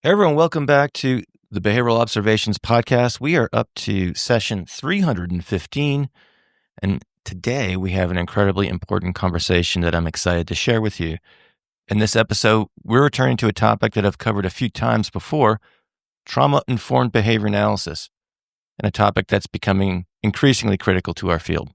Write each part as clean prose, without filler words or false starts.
Hey everyone, welcome back to the Behavioral Observations Podcast. We are up to session 315, and today we have an incredibly important conversation that I'm excited to share with you. In this episode, we're returning to a topic that I've covered a few times before, trauma-informed behavior analysis, and a topic that's becoming increasingly critical to our field.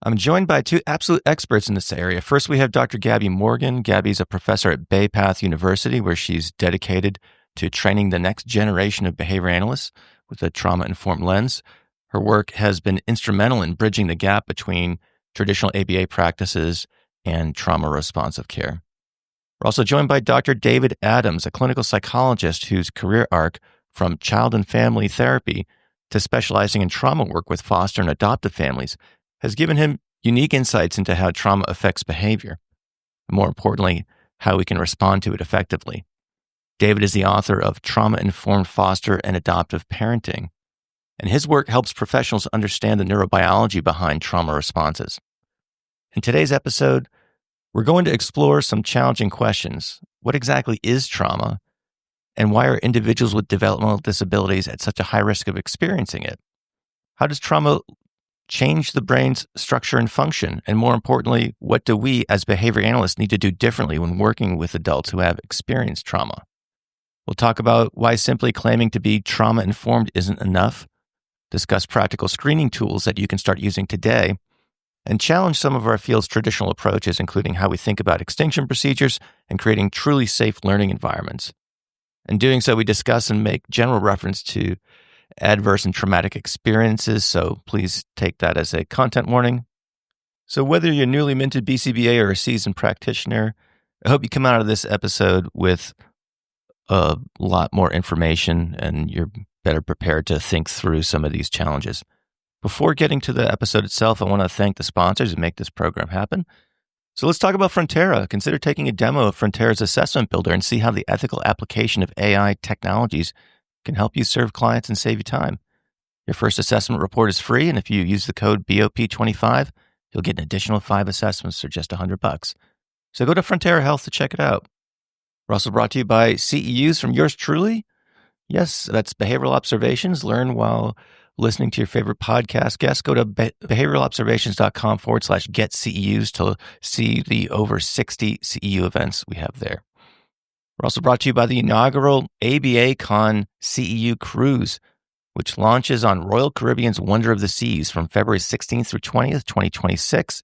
I'm joined by two absolute experts in this area. First, we have Dr. Gabi Morgan. Gabi's a professor at Bay Path University, where she's dedicated to training the next generation of behavior analysts with a trauma-informed lens. Her work has been instrumental in bridging the gap between traditional ABA practices and trauma-responsive care. We're also joined by Dr. David Adams, a clinical psychologist whose career arc from child and family therapy to specializing in trauma work with foster and adoptive families has given him unique insights into how trauma affects behavior, and more importantly, how we can respond to it effectively. David is the author of Trauma-Informed Foster and Adoptive Parenting, and his work helps professionals understand the neurobiology behind trauma responses. In today's episode, we're going to explore some challenging questions. What exactly is trauma, and why are individuals with developmental disabilities at such a high risk of experiencing it? How does trauma change the brain's structure and function? And more importantly, what do we as behavior analysts need to do differently when working with adults who have experienced trauma? We'll talk about why simply claiming to be trauma-informed isn't enough, discuss practical screening tools that you can start using today, and challenge some of our field's traditional approaches, including how we think about extinction procedures and creating truly safe learning environments. In doing so, we discuss and make general reference to adverse and traumatic experiences, so please take that as a content warning. So whether you're a newly minted BCBA or a seasoned practitioner, I hope you come out of this episode with a lot more information and you're better prepared to think through some of these challenges. Before getting to the episode itself, I want to thank the sponsors who make this program happen. So let's talk about Frontera. Consider taking a demo of Frontera's assessment builder and see how the ethical application of AI technologies can help you serve clients and save you time. Your first assessment report is free, and if you use the code BOP25, you'll get an additional 5 assessments for just $100. So go to Frontera Health to check it out. We're also brought to you by CEUs from yours truly. Yes, that's Behavioral Observations. Learn while listening to your favorite podcast guests. Go to behavioralobservations.com/get CEUs to see the over 60 CEU events we have there. We're also brought to you by the inaugural ABA Con CEU Cruise, which launches on Royal Caribbean's Wonder of the Seas from February 16th through 20th, 2026.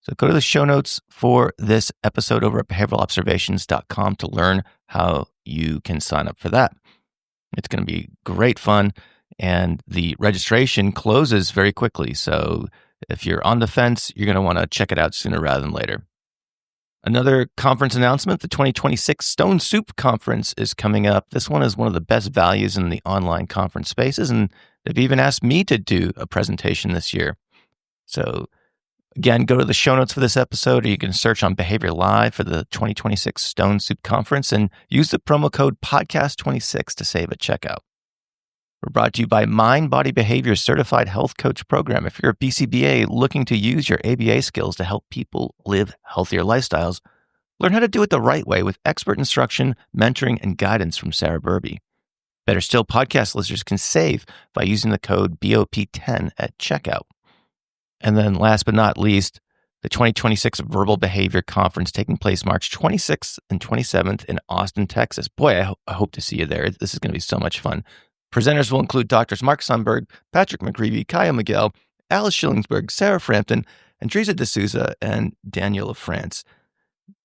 So go to the show notes for this episode over at behavioralobservations.com to learn how you can sign up for that. It's going to be great fun, and the registration closes very quickly. So if you're on the fence, you're going to want to check it out sooner rather than later. Another conference announcement, the 2026 Stone Soup Conference is coming up. This one is one of the best values in the online conference spaces, and they've even asked me to do a presentation this year. So again, go to the show notes for this episode, or you can search on Behavior Live for the 2026 Stone Soup Conference and use the promo code podcast26 to save at checkout. We're brought to you by Mind Body Behavior Certified Health Coach Program. If you're a BCBA looking to use your ABA skills to help people live healthier lifestyles, learn how to do it the right way with expert instruction, mentoring, and guidance from Sarah Burby. Better still, podcast listeners can save by using the code BOP10 at checkout. And then last but not least, the 2026 Verbal Behavior Conference taking place March 26th and 27th in Austin, Texas. Boy, I hope to see you there. This is going to be so much fun. Presenters will include Drs. Mark Sundberg, Patrick McGreevy, Kaya Miguel, Alice Schillingsberg, Sarah Frampton, Andresa D'Souza, and Daniel of France.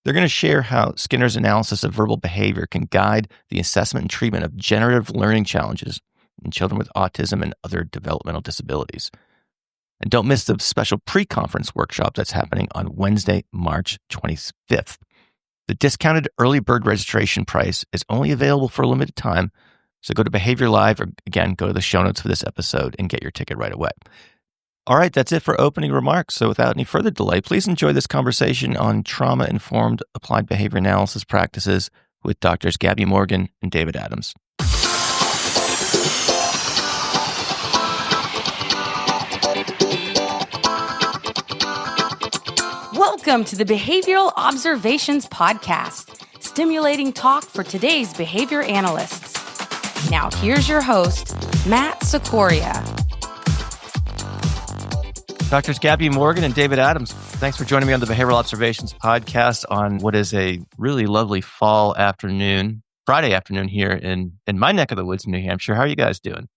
They're going to share how Skinner's analysis of verbal behavior can guide the assessment and treatment of generative learning challenges in children with autism and other developmental disabilities. And don't miss the special pre-conference workshop that's happening on Wednesday, March 25th. The discounted early bird registration price is only available for a limited time, so go to Behavior Live, or again, go to the show notes for this episode and get your ticket right away. All right, that's it for opening remarks. So without any further delay, please enjoy this conversation on trauma-informed applied behavior analysis practices with Drs. Gabi Morgan and David Adams. Welcome to the Behavioral Observations Podcast. stimulating talk for today's behavior analysts. Now here's your host, Matt Sicoria. Doctors Gabi Morgan and David Adams, thanks for joining me on the Behavioral Observations podcast on what is a really lovely fall afternoon, Friday afternoon here in my neck of the woods in New Hampshire. How are you guys doing?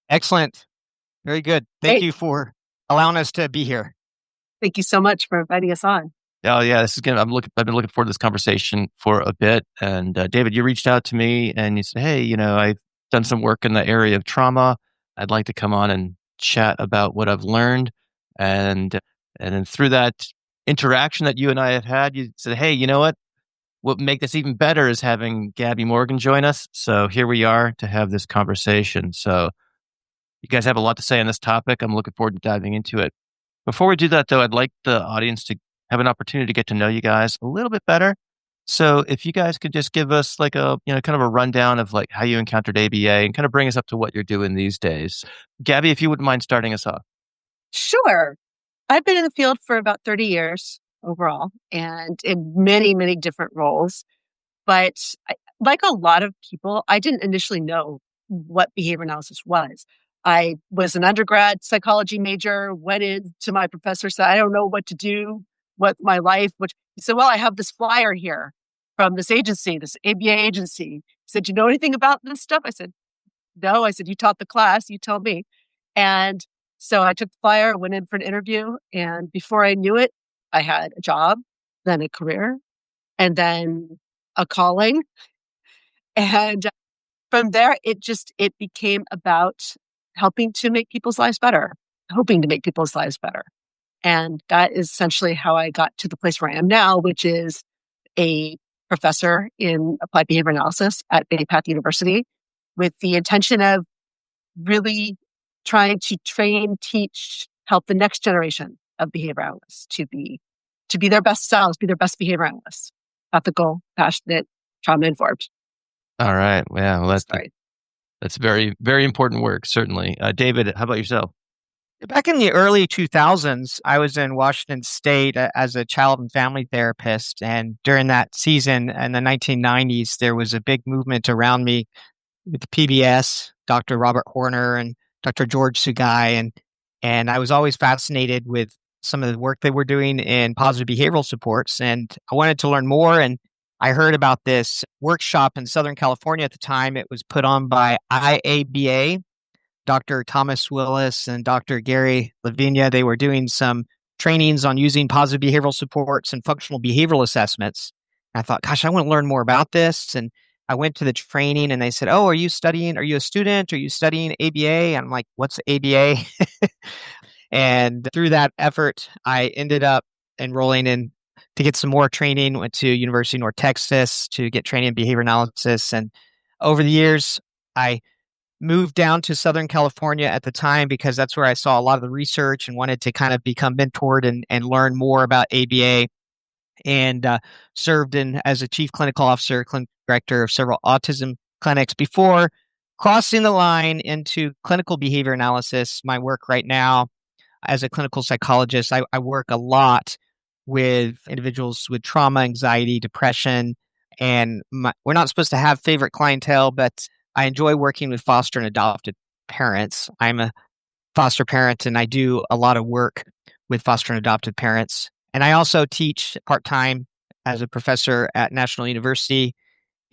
Excellent. Very good. Thank you for allowing us to be here. Thank you so much for inviting us on. Oh yeah, this is good. I've been looking forward to this conversation for a bit. And David, you reached out to me and you said, "Hey, I've done some work in the area of trauma. I'd like to come on and chat about what I've learned." And then through that interaction that you and I have had, you said, "Hey, you know what? What would make this even better is having Gabi Morgan join us." So here we are to have this conversation. So you guys have a lot to say on this topic. I'm looking forward to diving into it. Before we do that, though, I'd like the audience to have an opportunity to get to know you guys a little bit better. So if you guys could just give us like a, kind of a rundown of like how you encountered ABA and kind of bring us up to what you're doing these days. Gabi, if you wouldn't mind starting us off. Sure. I've been in the field for about 30 years overall and in many, many different roles. But like a lot of people, I didn't initially know what behavior analysis was. I was an undergrad psychology major, went into my professor, said, I don't know what to do with my life. He said, well, I have this flyer here from this agency, this ABA agency. He said, you know anything about this stuff? I said, no. I said, you taught the class, you tell me. And so I took the flyer, went in for an interview. And before I knew it, I had a job, then a career, and then a calling. And from there, it became about helping to make people's lives better, hoping to make people's lives better. And that is essentially how I got to the place where I am now, which is a professor in applied behavior analysis at Bath University with the intention of really trying to train, teach, help the next generation of behavior analysts to be their best selves, be their best behavior analysts, ethical, passionate, trauma-informed. All right. Yeah, well, that's very, very important work, certainly. David, how about yourself? Back in the early 2000s, I was in Washington State as a child and family therapist. And during that season in the 1990s, there was a big movement around me with the PBS, Dr. Robert Horner and Dr. George Sugai. And I was always fascinated with some of the work they were doing in positive behavioral supports. And I wanted to learn more. And I heard about this workshop in Southern California at the time. It was put on by IABA, Dr. Thomas Willis and Dr. Gary Lavinia. They were doing some trainings on using positive behavioral supports and functional behavioral assessments. I thought, gosh, I want to learn more about this. And I went to the training and they said, oh, are you a student? Are you studying ABA? And I'm like, what's ABA? And through that effort, I ended up enrolling in to get some more training, went to University of North Texas to get training in behavior analysis. And over the years, I moved down to Southern California at the time because that's where I saw a lot of the research and wanted to kind of become mentored and learn more about ABA, and served as a chief clinical officer, clinical director of several autism clinics before crossing the line into clinical behavior analysis. My work right now as a clinical psychologist, I work a lot with individuals with trauma, anxiety, depression, and we're not supposed to have favorite clientele, but I enjoy working with foster and adopted parents. I'm a foster parent and I do a lot of work with foster and adopted parents. And I also teach part-time as a professor at National University,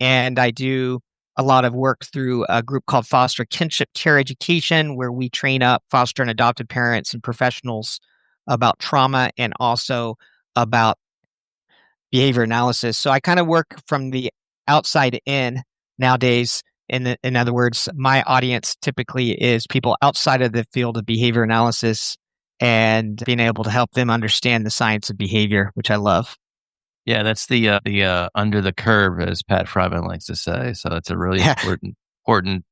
and I do a lot of work through a group called Foster Kinship Care Education, where we train up foster and adopted parents and professionals about trauma and also about behavior analysis. So I kind of work from the outside in nowadays. In other words, my audience typically is people outside of the field of behavior analysis and being able to help them understand the science of behavior, which I love. Yeah, that's the under the curve, as Pat Fryman likes to say. So it's a really important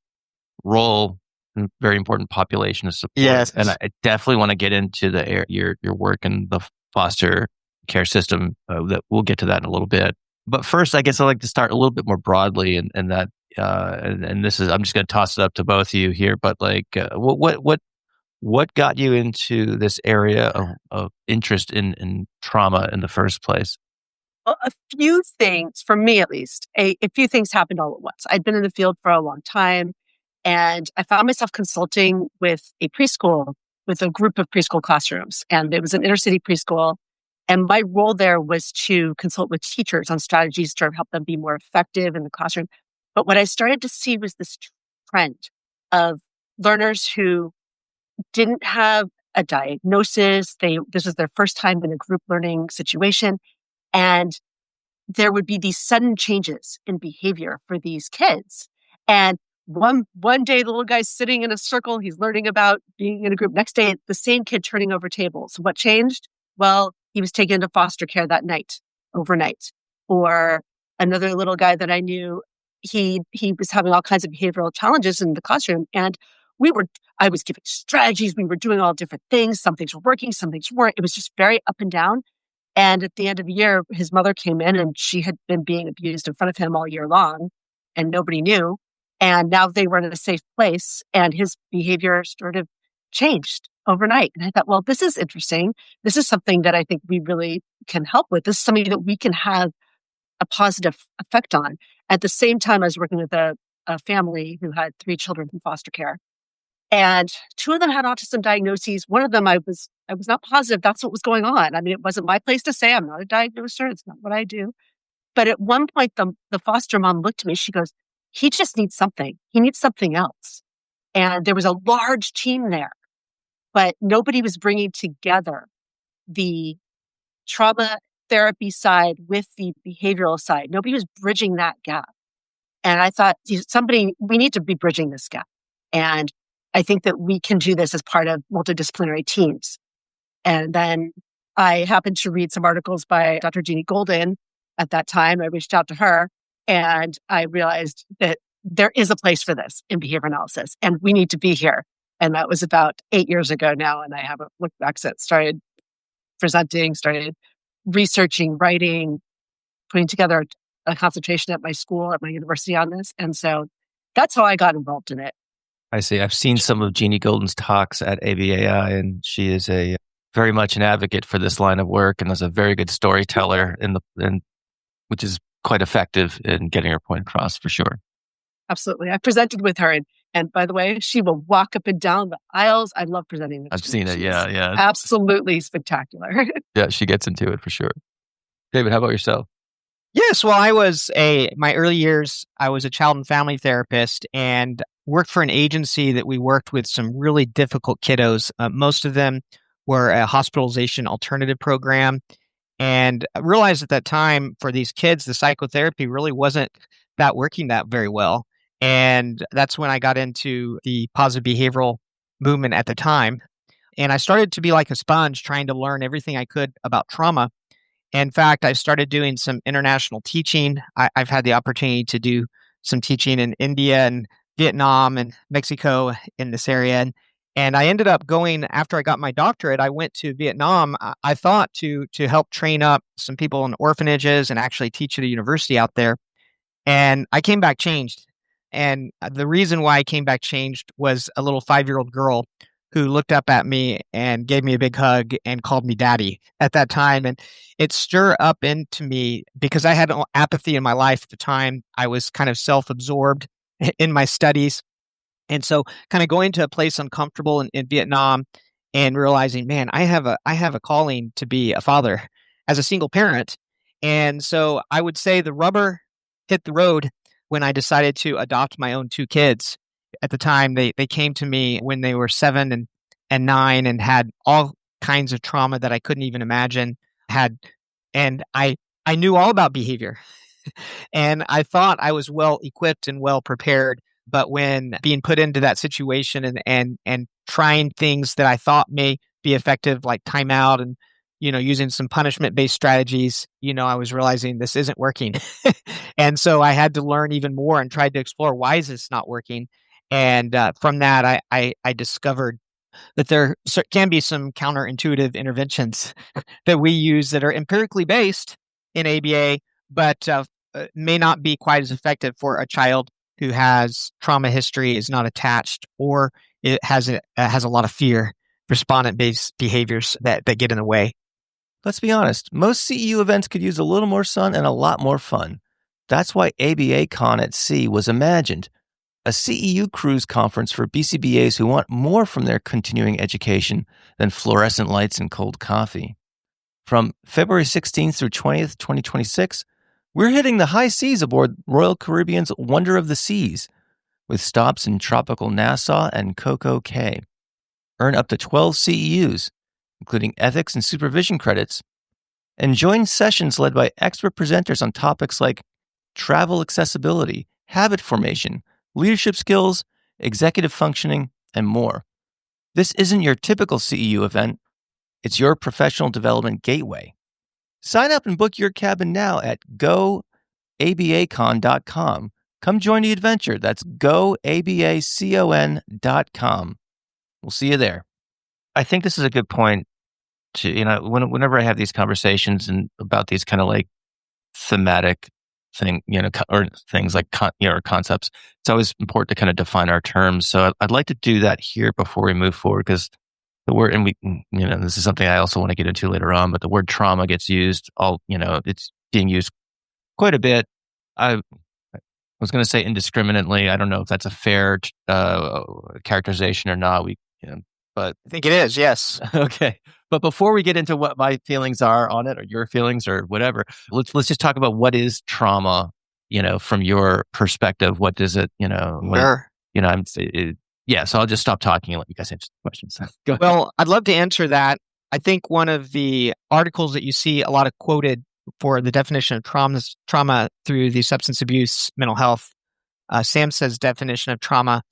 role and very important population to support. Yes. And I definitely want to get into your work in the foster care system. That we'll get to that in a little bit. But first, I guess I'd like to start a little bit more broadly, and that and this is, I'm just going to toss it up to both of you here. But like, what got you into this area of interest in trauma in the first place? A few things, for me at least, a few things happened all at once. I'd been in the field for a long time, and I found myself consulting with a group of preschool classrooms. And it was an inner city preschool. And my role there was to consult with teachers on strategies to help them be more effective in the classroom. But what I started to see was this trend of learners who didn't have a diagnosis. This was their first time in a group learning situation. And there would be these sudden changes in behavior for these kids. And one day, the little guy's sitting in a circle. He's learning about being in a group. Next day, the same kid turning over tables. What changed? Well, he was taken into foster care that night, overnight. Or another little guy that I knew, he was having all kinds of behavioral challenges in the classroom. And I was giving strategies. We were doing all different things. Some things were working, some things weren't. It was just very up and down. And at the end of the year, his mother came in and she had been being abused in front of him all year long and nobody knew. And now they were in a safe place and his behavior sort of changed overnight. And I thought, well, this is interesting. This is something that I think we really can help with. This is something that we can have a positive effect on. At the same time, I was working with a family who had 3 children in foster care. And 2 of them had autism diagnoses. One of them, I was not positive that's what was going on. I mean, it wasn't my place to say. I'm not a diagnoser. It's not what I do. But at one point, the foster mom looked at me. She goes, he just needs something. He needs something else. And there was a large team there, but nobody was bringing together the trauma therapy side with the behavioral side. Nobody was bridging that gap. And I thought, we need to be bridging this gap. And I think that we can do this as part of multidisciplinary teams. And then I happened to read some articles by Dr. Jeannie Golden at that time. I reached out to her and I realized that there is a place for this in behavior analysis and we need to be here. And that was about 8 years ago now. And I haven't looked back since. Started presenting, started researching, writing, putting together a concentration at my school, at my university on this. And so that's how I got involved in it. I see. I've seen some of Jeannie Golden's talks at ABAI, and she is very much an advocate for this line of work, and is a very good storyteller, which is quite effective in getting her point across for sure. Absolutely. I presented with her, and by the way, she will walk up and down the aisles. I love presenting. I've seen it. Yeah. Absolutely spectacular. Yeah, she gets into it for sure. David, how about yourself? Yes, well, my early years, I was a child and family therapist and worked for an agency that we worked with some really difficult kiddos. Most of them were a hospitalization alternative program. And I realized at that time for these kids, the psychotherapy really wasn't working that very well. And that's when I got into the positive behavioral movement at the time. And I started to be like a sponge trying to learn everything I could about trauma. In fact, I started doing some international teaching. I've had the opportunity to do some teaching in India and Vietnam and Mexico in this area. And I ended up going, after I got my doctorate, I went to Vietnam, I thought to help train up some people in orphanages and actually teach at a university out there. And I came back changed. And the reason why I came back changed was a little 5-year-old girl who looked up at me and gave me a big hug and called me daddy at that time. And it stirred up into me because I had apathy in my life at the time. I was kind of self-absorbed in my studies. And so kind of going to a place uncomfortable in Vietnam and realizing, man, I have a calling to be a father as a single parent. And so I would say the rubber hit the road when I decided to adopt my own 2 kids. At the time, they came to me when they were 7 and 9 and had all kinds of trauma that I couldn't even imagine. And I knew all about behavior. And I thought I was well equipped and well prepared. But when being put into that situation and trying things that I thought may be effective, like timeout and using some punishment-based strategies, I was realizing this isn't working. And so I had to learn even more and tried to explore, why is this not working? And from that, I discovered that there can be some counterintuitive interventions that we use that are empirically based in ABA, but may not be quite as effective for a child who has trauma history, is not attached, or it has a lot of fear, respondent-based behaviors that get in the way. Let's be honest, most CEU events could use a little more sun and a lot more fun. That's why ABACon at Sea was imagined, a CEU cruise conference for BCBAs who want more from their continuing education than fluorescent lights and cold coffee. From February 16th through 20th, 2026, we're hitting the high seas aboard Royal Caribbean's Wonder of the Seas, with stops in tropical Nassau and Coco Cay. Earn up to 12 CEUs, including ethics and supervision credits, and join sessions led by expert presenters on topics like travel accessibility, habit formation, leadership skills, executive functioning, and more. This isn't your typical CEU event. It's your professional development gateway. Sign up and book your cabin now at goabacon.com. Come join the adventure. That's goabacon.com. We'll see you there. I think this is a good point to, whenever I have these conversations and about these kind of like thematic or things like, or concepts, it's always important to kind of define our terms. So I'd like to do that here before we move forward, because the word, and this is something I also want to get into later on, but the word trauma gets used it's being used quite a bit. I was going to say indiscriminately. I don't know if that's a fair characterization or not. But I think it is, yes. Okay. But before we get into what my feelings are on it, or your feelings, or whatever, let's just talk about what is trauma, from your perspective. What does it, Sure. So I'll just stop talking and let you guys answer the questions. Go ahead. Well, I'd love to answer that. I think one of the articles that you see a lot of quoted for the definition of trauma through the substance abuse, mental health, SAMHSA's definition of trauma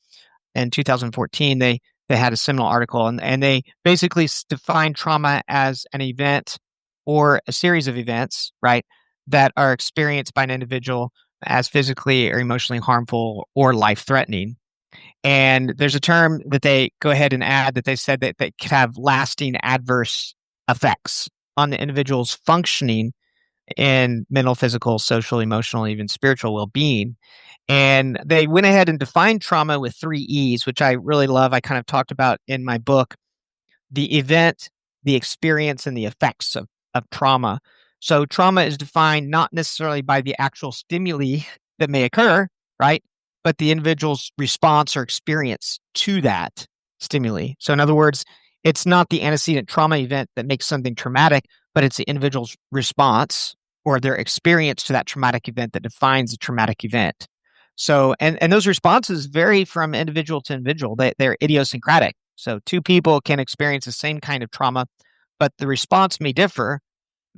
in 2014, they had a similar article, and they basically define trauma as an event or a series of events, right, that are experienced by an individual as physically or emotionally harmful or life-threatening. And there's a term that they go ahead and add that they said that they could have lasting adverse effects on the individual's functioning in mental, physical, social, emotional, even spiritual well-being. And they went ahead and defined trauma with 3 E's, which I really love. I kind of talked about in my book: the event, the experience, and the effects of trauma. So trauma is defined not necessarily by the actual stimuli that may occur, right, but the individual's response or experience to that stimuli. So in other words, it's not the antecedent trauma event that makes something traumatic, but it's the individual's response or their experience to that traumatic event that defines the traumatic event. So, and those responses vary from individual to individual. They're idiosyncratic. So 2 people can experience the same kind of trauma, but the response may differ.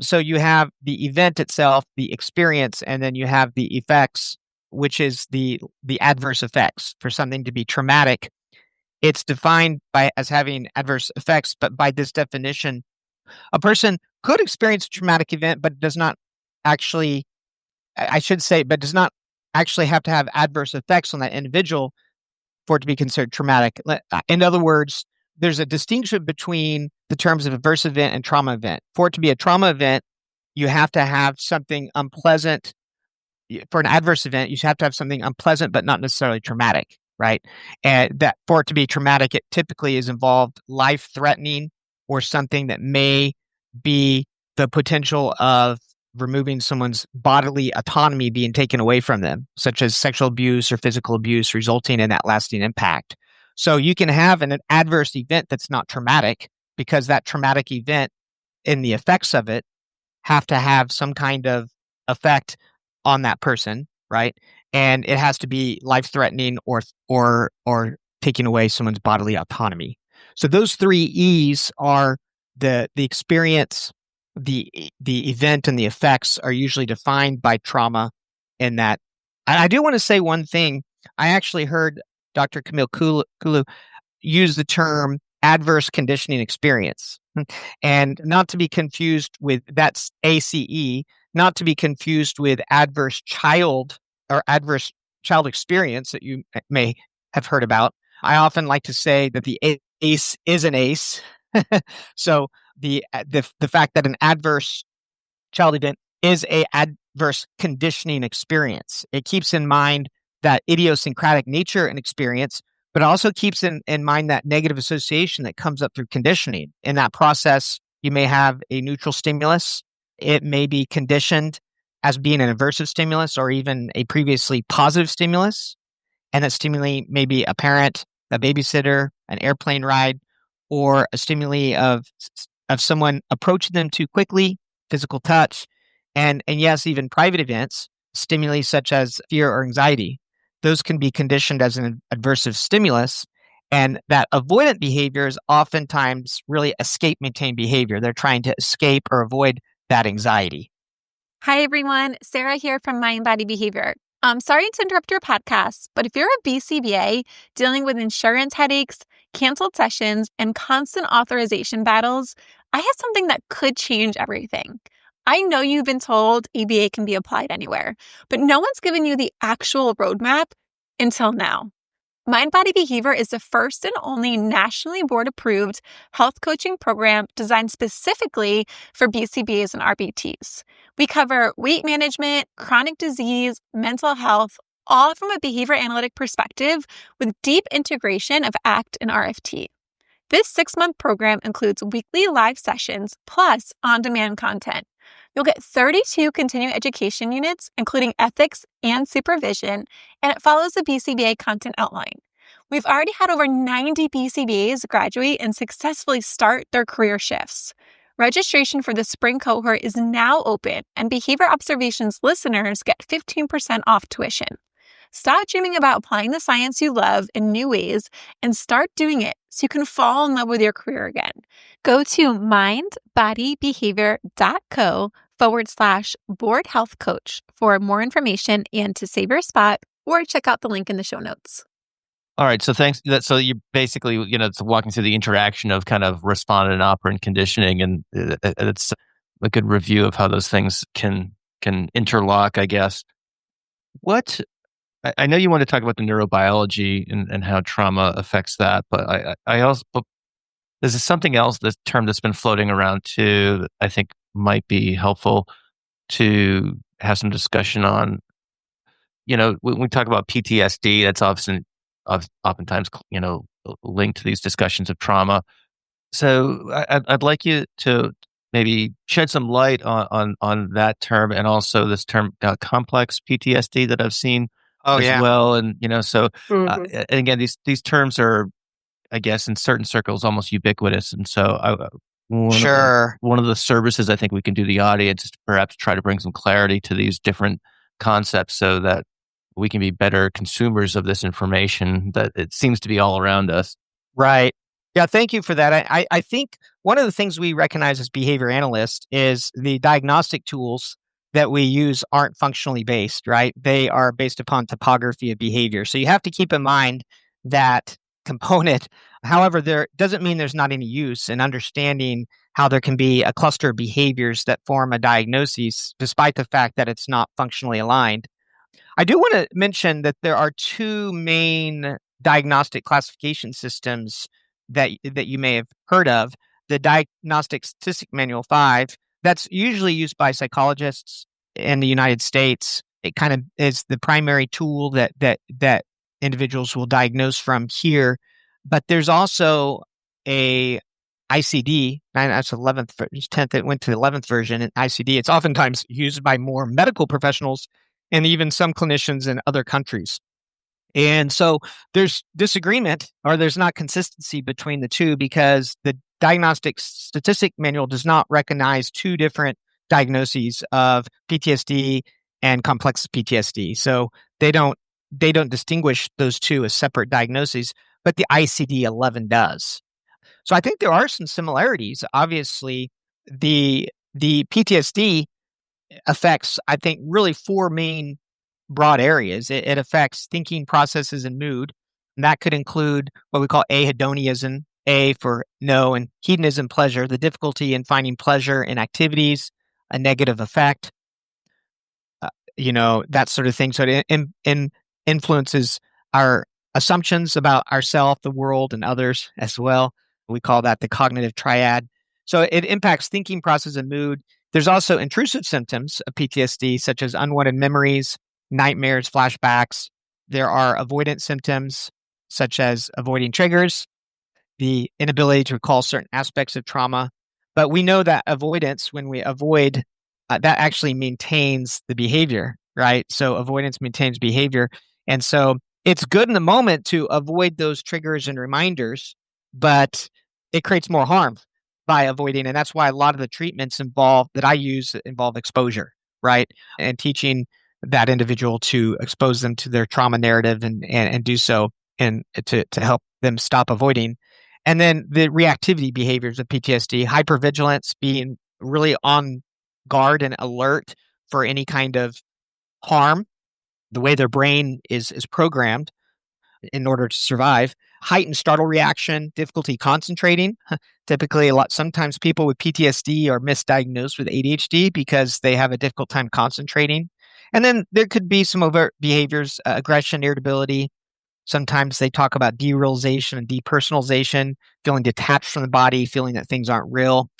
So you have the event itself, the experience, and then you have the effects, which is the adverse effects. For something to be traumatic, it's defined as having adverse effects, but by this definition, a person could experience a traumatic event, but does not actually have to have adverse effects on that individual for it to be considered traumatic. In other words, there's a distinction between the terms of adverse event and trauma event. For it to be a trauma event, you have to have something unpleasant. For an adverse event, you have to have something unpleasant, but not necessarily traumatic, right? And that for it to be traumatic, it typically is involved life-threatening or something that may be the potential of removing someone's bodily autonomy being taken away from them, such as sexual abuse or physical abuse, resulting in that lasting impact. So you can have an adverse event that's not traumatic, because that traumatic event and the effects of it have to have some kind of effect on that person, right? And it has to be life-threatening or taking away someone's bodily autonomy. So those 3 E's are the experience, the event, and the effects are usually defined by trauma in that. I do want to say one thing. I actually heard Dr. Camille Kulu use the term adverse conditioning experience, and not to be confused with, that's ACE, not to be confused with adverse child or adverse child experience that you may have heard about. I often like to say that the ACE is an ACE. So the fact that an adverse child event is a adverse conditioning experience. It keeps in mind that idiosyncratic nature and experience, but also keeps in mind that negative association that comes up through conditioning. In that process, You may have a neutral stimulus. It may be conditioned as being an aversive stimulus or even a previously positive stimulus. And that stimuli may be a parent, a babysitter, an airplane ride, or a stimuli of someone approaching them too quickly, physical touch, and yes, even private events, stimuli such as fear or anxiety. Those can be conditioned as an aversive stimulus. And that avoidant behavior is oftentimes really escape maintain behavior. They're trying to escape or avoid that anxiety. Hi, everyone. Sarah here from Mind Body Behavior. I'm sorry to interrupt your podcast, but if you're a BCBA dealing with insurance headaches, canceled sessions, and constant authorization battles, I have something that could change everything. I know you've been told EBA can be applied anywhere, but no one's given you the actual roadmap until now. Mind Body Behavior is the first and only nationally board-approved health coaching program designed specifically for BCBAs and RBTs. We cover weight management, chronic disease, mental health, all from a behavior analytic perspective with deep integration of ACT and RFT. This 6-month program includes weekly live sessions plus on-demand content. You'll get 32 continuing education units, including ethics and supervision, and it follows the BCBA content outline. We've already had over 90 BCBAs graduate and successfully start their career shifts. Registration for the spring cohort is now open, and Behavior Observations listeners get 15% off tuition. Stop dreaming about applying the science you love in new ways and start doing it so you can fall in love with your career again. Go to mindbodybehavior.co/board health coach for more information and to save your spot, or check out the link in the show notes. All right. So thanks. So you basically, it's walking through the interaction of kind of respondent and operant conditioning, and it's a good review of how those things can interlock, I guess. What I know you want to talk about the neurobiology and how trauma affects that, but I also, there's something else, this term that's been floating around too, that I think might be helpful to have some discussion on. When we talk about PTSD, that's oftentimes, linked to these discussions of trauma. So I'd like you to maybe shed some light on that term, and also this term complex PTSD that I've seen well. And, and again, these terms are, I guess, in certain circles, almost ubiquitous. And so one of the services I think we can do the audience is to perhaps try to bring some clarity to these different concepts so that we can be better consumers of this information that it seems to be all around us. Right. Yeah, thank you for that. I think one of the things we recognize as behavior analysts is the diagnostic tools that we use aren't functionally based, right? They are based upon topography of behavior. So you have to keep in mind that component. However, there doesn't mean there's not any use in understanding how there can be a cluster of behaviors that form a diagnosis, despite the fact that it's not functionally aligned. I do want to mention that there are two main diagnostic classification systems that you may have heard of. The Diagnostic Statistic Manual 5, that's usually used by psychologists in the United States. It kind of is the primary tool that individuals will diagnose from here. But there's also a ICD, that's 11th, 10th, it went to the 11th version in ICD. It's oftentimes used by more medical professionals and even some clinicians in other countries. And so there's disagreement, or there's not consistency between the two, because the Diagnostic Statistic Manual does not recognize two different diagnoses of PTSD and complex PTSD. So they don't distinguish those two as separate diagnoses, but the ICD-11 does. So I think there are some similarities. Obviously, the PTSD affects, I think, really four main broad areas. It affects thinking processes and mood. And that could include what we call ahedonianism, A for no, and hedonism, pleasure, the difficulty in finding pleasure in activities, a negative effect, that sort of thing. So it influences our assumptions about ourselves, the world, and others as well. We call that the cognitive triad. So it impacts thinking process and mood. There's also intrusive symptoms of PTSD, such as unwanted memories, nightmares, flashbacks. There are avoidant symptoms, such as avoiding triggers, the inability to recall certain aspects of trauma. But we know that avoidance, when we avoid, that actually maintains the behavior, right? So avoidance maintains behavior. And so it's good in the moment to avoid those triggers and reminders, but it creates more harm by avoiding. And that's why a lot of the treatments that I use involve exposure, right? And teaching that individual to expose them to their trauma narrative and do so and to help them stop avoiding. And then the reactivity behaviors of PTSD, hypervigilance, being really on guard and alert for any kind of harm, the way their brain is programmed in order to survive. Heightened startle reaction, difficulty concentrating. Typically, sometimes people with PTSD are misdiagnosed with ADHD because they have a difficult time concentrating. And then there could be some overt behaviors, aggression, irritability. Sometimes they talk about derealization and depersonalization, feeling detached from the body, feeling that things aren't real.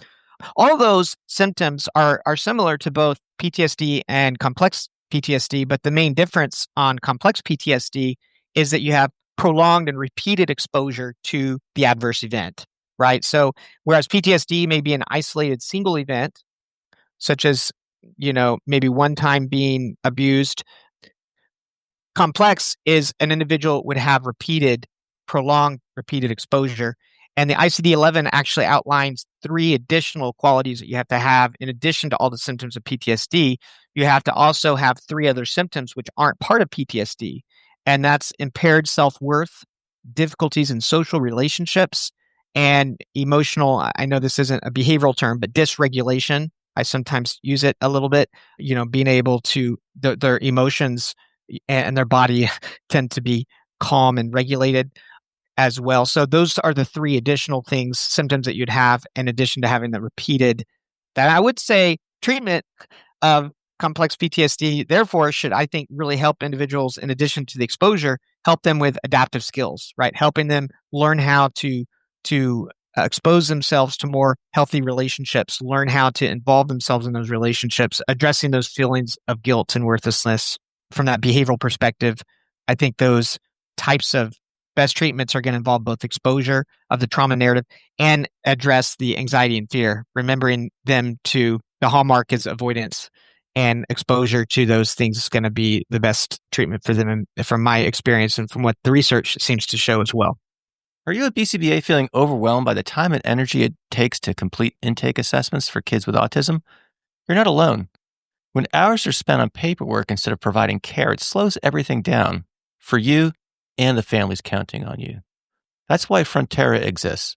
All of those symptoms are similar to both PTSD and complex PTSD, but the main difference on complex PTSD is that you have prolonged and repeated exposure to the adverse event, right? So whereas PTSD may be an isolated single event, such as, maybe one time being abused, complex is an individual would have prolonged repeated exposure. And the ICD-11 actually outlines 3 additional qualities that you have to have in addition to all the symptoms of PTSD. You have to also have 3 other symptoms which aren't part of PTSD. And that's impaired self-worth, difficulties in social relationships, and emotional, I know this isn't a behavioral term, but dysregulation. I sometimes use it a little bit, being able to, their emotions and their body tend to be calm and regulated as well. So those are the 3 additional symptoms that you'd have in addition to having the repeated. That I would say treatment of complex PTSD, therefore, should, I think, really help individuals, in addition to the exposure, help them with adaptive skills, right? Helping them learn how to expose themselves to more healthy relationships, learn how to involve themselves in those relationships, addressing those feelings of guilt and worthlessness. From that behavioral perspective, I think those types of best treatments are going to involve both exposure of the trauma narrative and address the anxiety and fear, remembering them to the hallmark is avoidance, and exposure to those things is going to be the best treatment for them, and from my experience and from what the research seems to show as well. Are you a BCBA feeling overwhelmed by the time and energy it takes to complete intake assessments for kids with autism? You're not alone. When hours are spent on paperwork instead of providing care, it slows everything down for you and the families counting on you. That's why Frontera exists.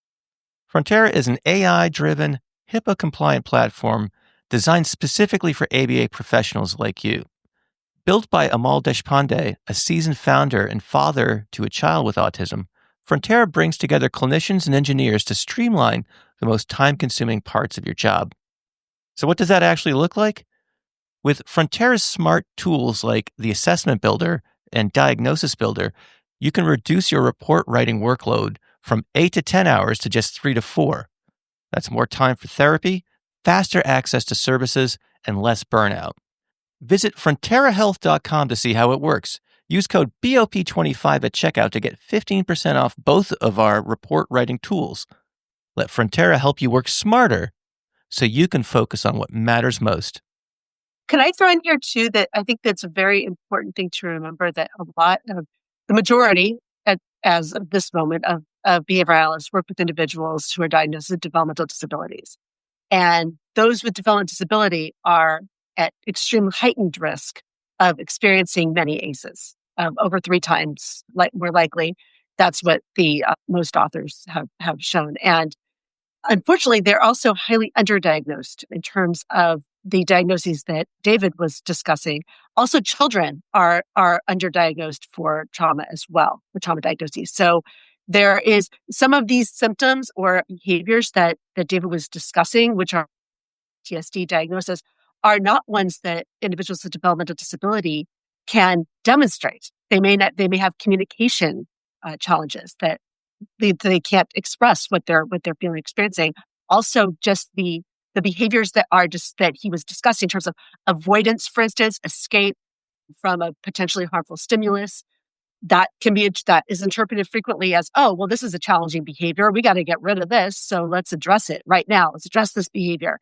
Frontera is an AI-driven, HIPAA-compliant platform designed specifically for ABA professionals like you. Built by Amal Deshpande, a seasoned founder and father to a child with autism, Frontera brings together clinicians and engineers to streamline the most time-consuming parts of your job. So what does that actually look like? With Frontera's smart tools like the Assessment Builder and Diagnosis Builder, you can reduce your report writing workload from 8 to 10 hours to just 3 to 4. That's more time for therapy, faster access to services, and less burnout. Visit fronterahealth.com to see how it works. Use code BOP25 at checkout to get 15% off both of our report writing tools. Let Frontera help you work smarter so you can focus on what matters most. Can I throw in here too that I think that's a very important thing to remember, that the majority as of this moment of behavioral analysts work with individuals who are diagnosed with developmental disabilities. And those with developmental disability are at extreme heightened risk of experiencing many ACEs, over 3 times more likely. That's what the most authors have shown. And unfortunately, they're also highly underdiagnosed in terms of the diagnoses that David was discussing. Also, children are underdiagnosed for trauma as well, for trauma diagnoses. So there is some of these symptoms or behaviors that David was discussing, which are PTSD diagnosis, are not ones that individuals with developmental disability can demonstrate. They may have communication challenges that they can't express what they're feeling, experiencing. Also, just the behaviors that he was discussing in terms of avoidance, for instance, escape from a potentially harmful stimulus, that is interpreted frequently as, oh, well, this is a challenging behavior. We got to get rid of this. So let's address it right now. Let's address this behavior.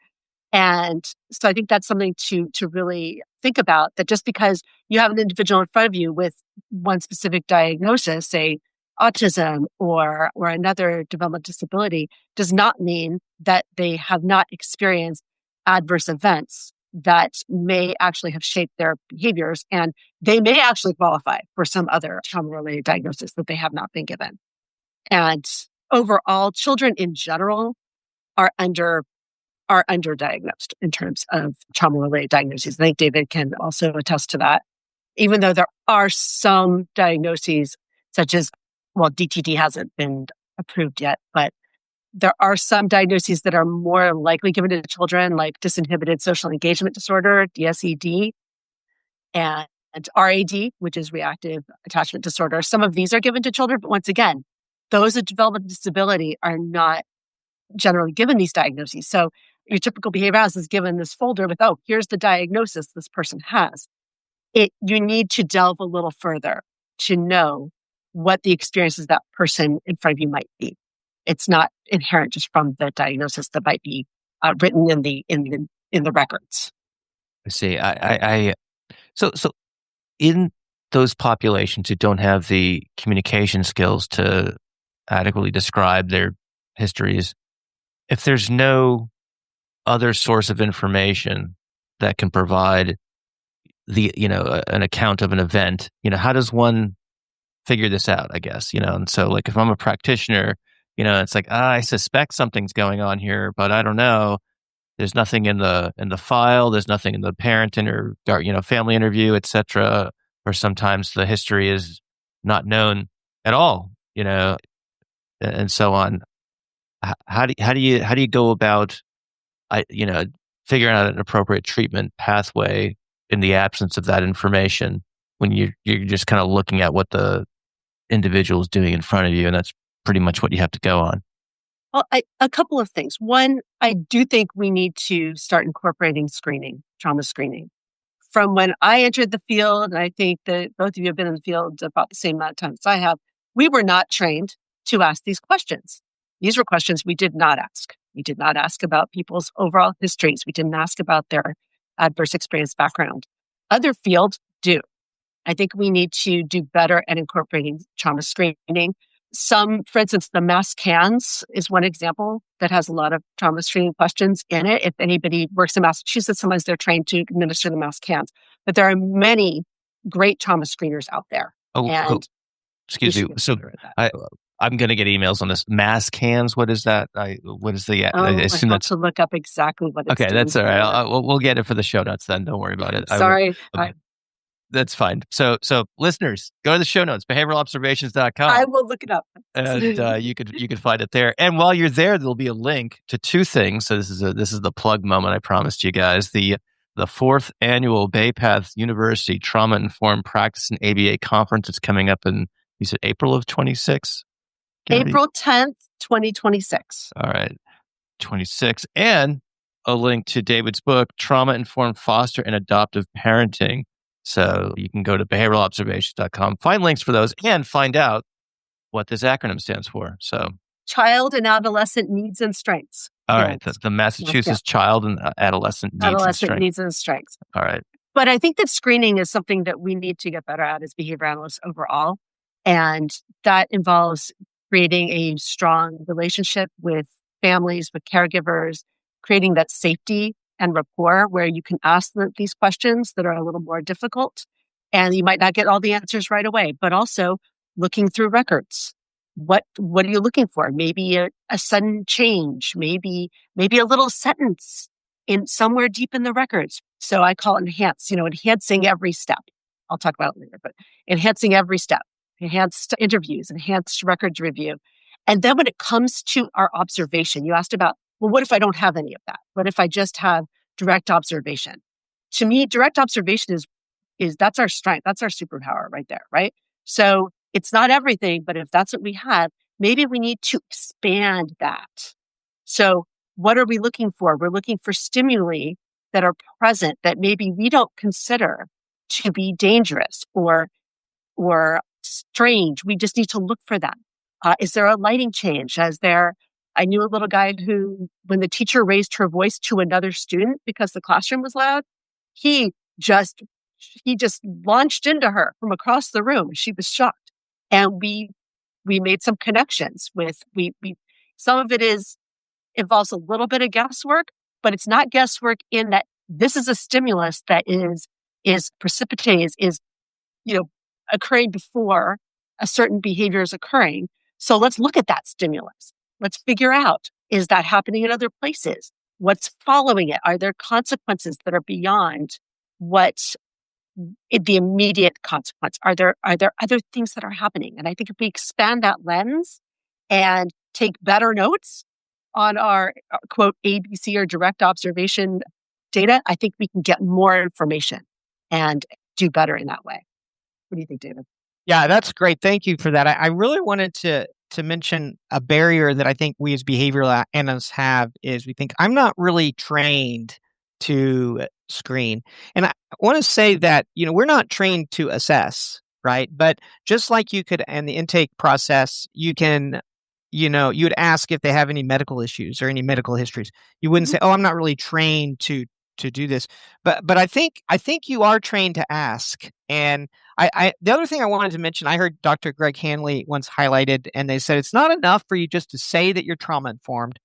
And so I think that's something to really think about, that just because you have an individual in front of you with one specific diagnosis, say autism or another developmental disability, does not mean that they have not experienced adverse events that may actually have shaped their behaviors, and they may actually qualify for some other trauma-related diagnosis that they have not been given. And overall, children in general are underdiagnosed in terms of trauma-related diagnoses. I think David can also attest to that. Even though there are some diagnoses, such as, well, DTD hasn't been approved yet, but there are some diagnoses that are more likely given to children, like disinhibited social engagement disorder, DSED, and RAD, which is reactive attachment disorder. Some of these are given to children, but once again, those with developmental disability are not generally given these diagnoses. So your typical behavior analyst is given this folder with, oh, here's the diagnosis this person has. You need to delve a little further to know what the experiences that person in front of you might be. It's not inherent just from the diagnosis that might be written in the records. I see. So in those populations who don't have the communication skills to adequately describe their histories, if there's no other source of information that can provide an account of an event, how does one figure this out, I guess, and so like if I'm a practitioner, it's like, I suspect something's going on here, but I don't know. There's nothing in the file. There's nothing in the parent family interview, etc. Or sometimes the history is not known at all, and so on. How do you go about, figuring out an appropriate treatment pathway in the absence of that information when you're just kind of looking at what the individual is doing in front of you, and that's pretty much what you have to go on? Well, a couple of things. One, I do think we need to start incorporating trauma screening. From when I entered the field, and I think that both of you have been in the field about the same amount of time as I have, we were not trained to ask these questions. These were questions we did not ask. We did not ask about people's overall histories. We didn't ask about their adverse experience background. Other fields do. I think we need to do better at incorporating trauma screening. For instance, the mass cans is one example that has a lot of trauma screening questions in it. If anybody works in Massachusetts, sometimes they're trained to administer the mass cans. But there are many great trauma screeners out there. Excuse me. So I'm going to get emails on this. Mass cans, what is that? What is the... I assume that's to look up exactly what it's Okay, that's all right. We'll get it for the show notes then. Don't worry about it. Sorry. That's fine. So listeners, go to the show notes, behavioralobservations.com. I will look it up. And you could find it there. And while you're there, there'll be a link to two things. So this is the plug moment I promised you guys. The fourth annual Bay Path University Trauma Informed Practice and ABA Conference. It's coming up in, you said April of 26? April 10th, 2026. All right. 26. And a link to David's book, Trauma Informed Foster and Adoptive Parenting. So you can go to behavioralobservations.com, find links for those, and find out what this acronym stands for. So, Child and Adolescent Needs and Strengths. All right. The Massachusetts Child and Adolescent Needs and Strengths. All right. But I think that screening is something that we need to get better at as behavior analysts overall. And that involves creating a strong relationship with families, with caregivers, creating that safety and rapport where you can ask these questions that are a little more difficult, and you might not get all the answers right away, but also looking through records. What are you looking for? Maybe a sudden change, maybe a little sentence in somewhere deep in the records. So I call it enhancing every step. I'll talk about it later, but enhancing every step, enhanced interviews, enhanced records review. And then when it comes to our observation, you asked about, well, what if I don't have any of that? What if I just have direct observation? To me, direct observation is that's our strength. That's our superpower right there, right? So it's not everything, but if that's what we have, maybe we need to expand that. So what are we looking for? We're looking for stimuli that are present that maybe we don't consider to be dangerous or strange. We just need to look for them. Is there a lighting change? I knew a little guy who, when the teacher raised her voice to another student because the classroom was loud, he just launched into her from across the room. She was shocked. And we made some connections with, some of it involves a little bit of guesswork, but it's not guesswork in that this is a stimulus that is precipitated, is occurring before a certain behavior is occurring. So let's look at that stimulus. Let's figure out, is that happening in other places? What's following it? Are there consequences that are beyond what the immediate consequence? Are there other things that are happening? And I think if we expand that lens and take better notes on our quote ABC or direct observation data, I think we can get more information and do better in that way. What do you think, David? Yeah, that's great. Thank you for that. I really wanted to mention a barrier that I think we as behavioral analysts have is we think, I'm not really trained to screen. And I want to say that, we're not trained to assess, right? But just like you could, in the intake process, you can, you would ask if they have any medical issues or any medical histories. You wouldn't say, oh, I'm not really trained to do this. But I think you are trained to ask. And the other thing I wanted to mention, I heard Dr. Greg Hanley once highlighted, and they said it's not enough for you just to say that you're trauma informed.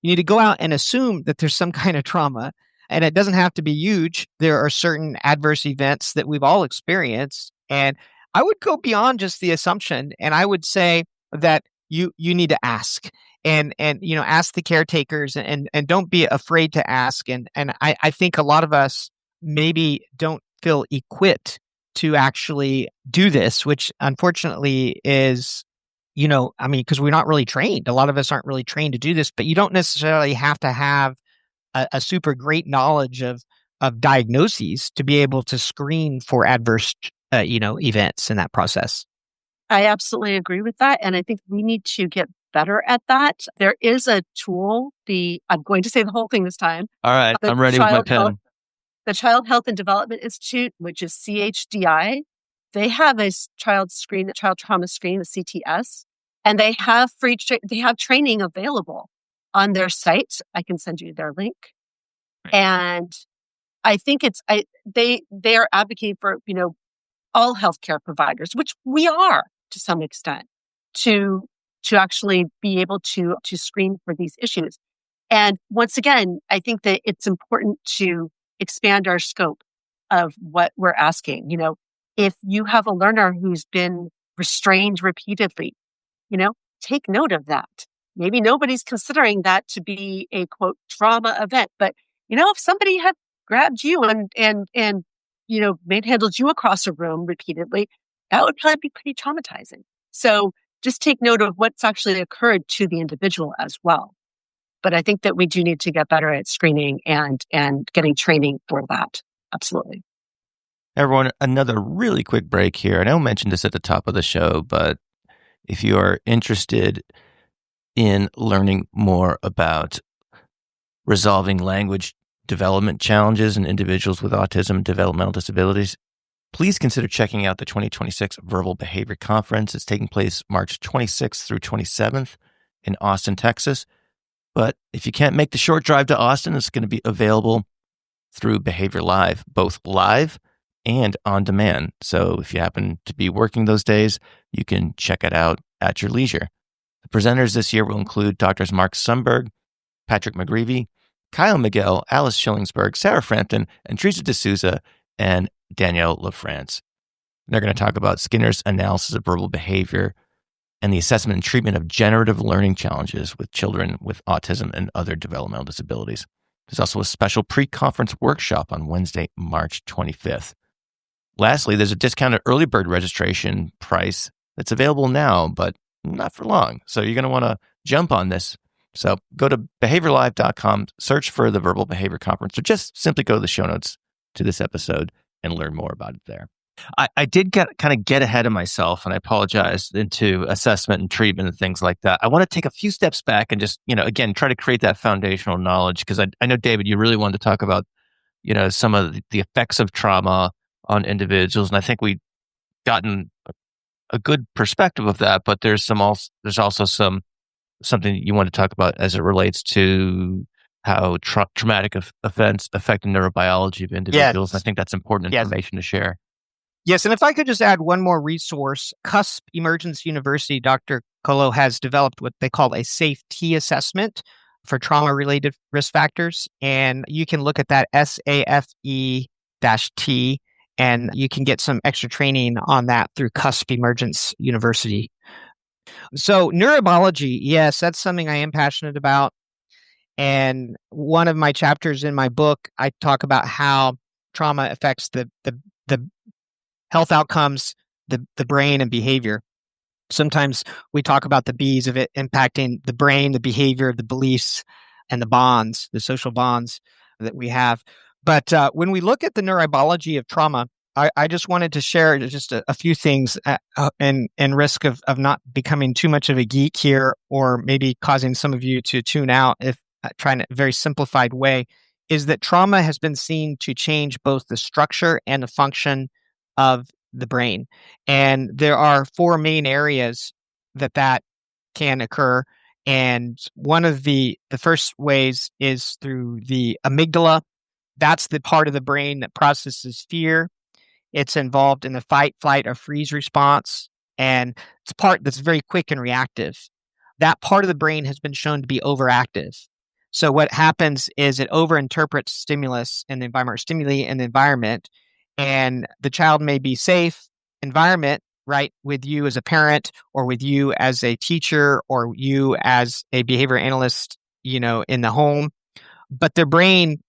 You need to go out and assume that there's some kind of trauma, and it doesn't have to be huge. There are certain adverse events that we've all experienced, and I would go beyond just the assumption, and I would say that you need to ask. And ask the caretakers and don't be afraid to ask. And I think a lot of us maybe don't feel equipped to actually do this, which unfortunately is, because we're not really trained. A lot of us aren't really trained to do this, but you don't necessarily have to have a super great knowledge of diagnoses to be able to screen for adverse, events in that process. I absolutely agree with that. And I think we need to get better at that. There is a tool, I'm going to say the whole thing this time. All right, I'm ready with my pen. The Child Health and Development Institute, which is CHDI, they have a child trauma screen, the CTS, and they have they have training available on their site. I can send you their link. And I think they are advocating for, all healthcare providers, which we are to some extent, to actually be able to screen for these issues. And once again, I think that it's important to expand our scope of what we're asking. If you have a learner who's been restrained repeatedly, take note of that. Maybe nobody's considering that to be a quote trauma event, but if somebody had grabbed you and manhandled you across a room repeatedly, that would probably be pretty traumatizing. So just take note of what's actually occurred to the individual as well. But I think that we do need to get better at screening and getting training for that. Absolutely. Everyone, another really quick break here. I know I mentioned this at the top of the show, but if you are interested in learning more about resolving language development challenges in individuals with autism and developmental disabilities, please consider checking out the 2026 Verbal Behavior Conference. It's taking place March 26th through 27th in Austin, Texas. But if you can't make the short drive to Austin, it's going to be available through Behavior Live, both live and on demand. So if you happen to be working those days, you can check it out at your leisure. The presenters this year will include Drs. Mark Sundberg, Patrick McGreevy, Kyle Miguel, Alice Schillingsberg, Sarah Frampton, and Teresa D'Souza, and Danielle LaFrance. They're going to talk about Skinner's analysis of verbal behavior and the assessment and treatment of generative learning challenges with children with autism and other developmental disabilities. There's also a special pre-conference workshop on Wednesday, March 25th. Lastly, there's a discounted early bird registration price that's available now, but not for long. So you're going to want to jump on this. So go to behaviorlive.com, search for the Verbal Behavior Conference, or just simply go to the show notes to this episode and learn more about it there. I did get ahead of myself, and I apologize, into assessment and treatment and things like that. I want to take a few steps back and just, again, try to create that foundational knowledge, because I know, David, you really wanted to talk about, some of the effects of trauma on individuals. And I think we've gotten a good perspective of that, but there's also something you want to talk about as it relates to how traumatic events affect the neurobiology of individuals. I Yes. think that's important Yes. information to share. Yes, and if I could just add one more resource, Cusp Emergency University, Dr. Colo has developed what they call a safe T assessment for trauma-related risk factors, and you can look at that SAFE-T, and you can get some extra training on that through Cusp Emergency University. So neurobiology, yes, that's something I am passionate about. And one of my chapters in my book, I talk about how trauma affects the health outcomes, the brain and behavior. Sometimes we talk about the B's of it impacting the brain, the behavior, the beliefs, and the bonds, the social bonds that we have. But when we look at the neurobiology of trauma, I just wanted to share just a few things and risk of not becoming too much of a geek here, or maybe causing some of you to tune out if trying a very simplified way, is that trauma has been seen to change both the structure and the function of the brain. And there are four main areas that can occur. And one of the first ways is through the amygdala. That's the part of the brain that processes fear. It's involved in the fight, flight, or freeze response. And it's a part that's very quick and reactive. That part of the brain has been shown to be overactive. So what happens is it overinterprets stimulus in the environment, or stimuli in the environment, and the child may be safe environment, right, with you as a parent, or with you as a teacher, or you as a behavior analyst, in the home, but their brain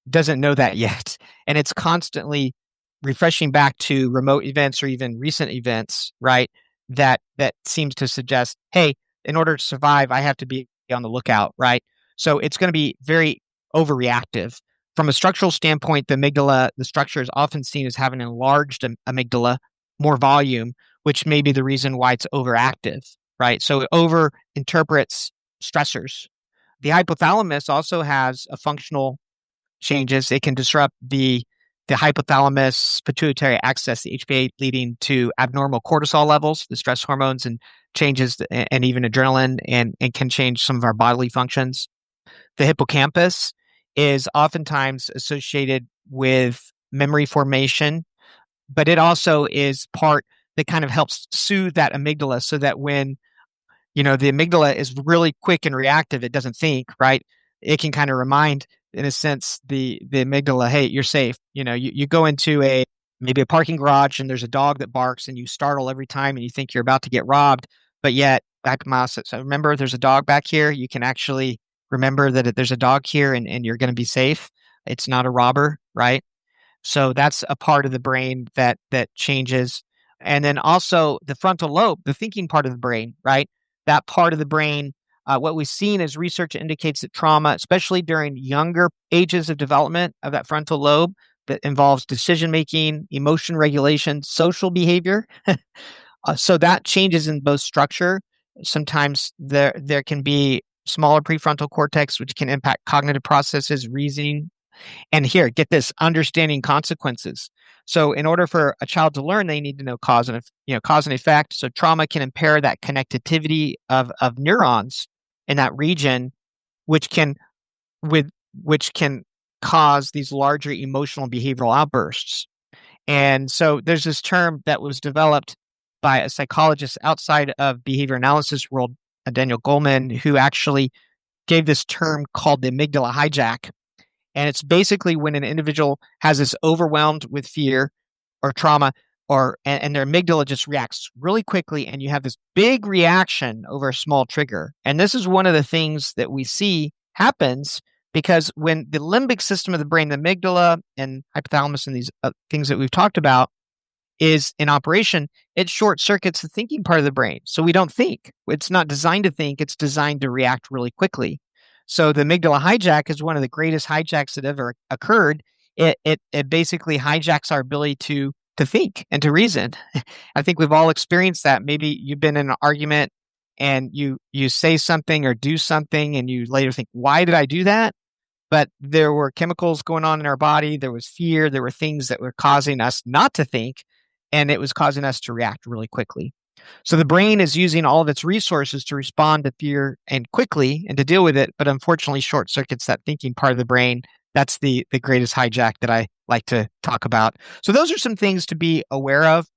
doesn't know that yet. And it's constantly refreshing back to remote events or even recent events, right? That seems to suggest, hey, in order to survive, I have to be on the lookout, right? So it's going to be very overreactive. From a structural standpoint, the amygdala, the structure is often seen as having an enlarged amygdala, more volume, which may be the reason why it's overactive, right? So it over interprets stressors. The hypothalamus also has a functional changes. It can disrupt the hypothalamus pituitary axis, the HPA, leading to abnormal cortisol levels, the stress hormones, and changes, and even adrenaline, and can change some of our bodily functions. The hippocampus is oftentimes associated with memory formation, but it also is part that kind of helps soothe that amygdala, so that when the amygdala is really quick and reactive, it doesn't think, right? It can kind of remind, in a sense, the amygdala, hey, you're safe. You go into maybe a parking garage and there's a dog that barks and you startle every time and you think you're about to get robbed, but yet back mouse. So remember, there's a dog back here. You can actually remember that there's a dog here, and you're going to be safe. It's not a robber, right? So that's a part of the brain that changes. And then also the frontal lobe, the thinking part of the brain, right? That part of the brain, what we've seen is research indicates that trauma, especially during younger ages of development of that frontal lobe, that involves decision-making, emotion regulation, social behavior. So that changes in both structure. Sometimes there can be smaller prefrontal cortex, which can impact cognitive processes, reasoning. And here, get this, understanding consequences. So in order for a child to learn, they need to know cause and effect. So trauma can impair that connectivity of neurons in that region, which can cause these larger emotional behavioral outbursts. And so there's this term that was developed by a psychologist outside of behavior analysis world, Daniel Goleman, who actually gave this term called the amygdala hijack. And it's basically when an individual has this overwhelmed with fear or trauma, and their amygdala just reacts really quickly, and you have this big reaction over a small trigger. And this is one of the things that we see happens because when the limbic system of the brain, the amygdala and hypothalamus and these things that we've talked about, is in operation, it short circuits the thinking part of the brain. So we don't think. It's not designed to think. It's designed to react really quickly. So the amygdala hijack is one of the greatest hijacks that ever occurred. It basically hijacks our ability to think and to reason. I think we've all experienced that. Maybe you've been in an argument and you say something or do something and you later think, why did I do that? But there were chemicals going on in our body. There was fear. There were things that were causing us not to think, and it was causing us to react really quickly. So the brain is using all of its resources to respond to fear and quickly and to deal with it, but unfortunately short circuits that thinking part of the brain. That's the greatest hijack that I like to talk about. So those are some things to be aware of,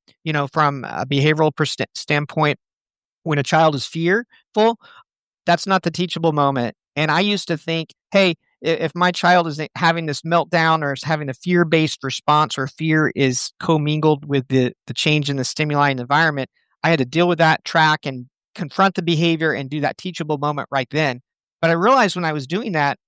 from a behavioral standpoint. When a child is fearful, that's not the teachable moment. And I used to think, hey, if my child is having this meltdown or is having a fear-based response, or fear is commingled with the change in the stimuli in the environment, I had to deal with that, track and confront the behavior and do that teachable moment right then. But I realized when I was doing that,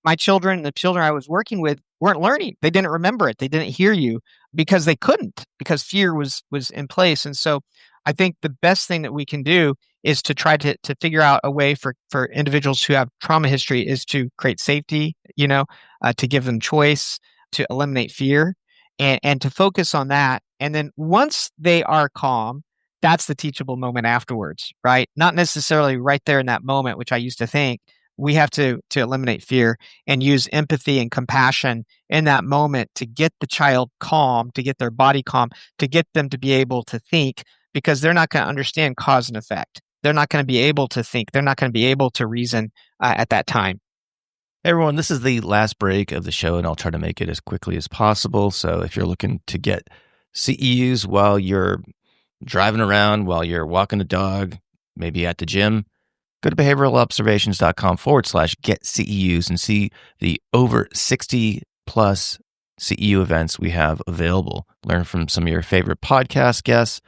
my children, the children I was working with, weren't learning. They didn't remember it. They didn't hear you because they couldn't, because fear was in place. And so I think the best thing that we can do is to try to figure out a way for individuals who have trauma history is to create safety, to give them choice, to eliminate fear, and to focus on that. And then once they are calm, that's the teachable moment afterwards, right? Not necessarily right there in that moment, which I used to think. We have to eliminate fear and use empathy and compassion in that moment to get the child calm, to get their body calm, to get them to be able to think, because they're not going to understand cause and effect. They're not going to be able to think. They're not going to be able to reason at that time. Hey everyone, this is the last break of the show, and I'll try to make it as quickly as possible. So if you're looking to get CEUs while you're driving around, while you're walking the dog, maybe at the gym, go to behavioralobservations.com/get CEUs and see the over 60 plus CEU events we have available. Learn from some of your favorite podcast guests.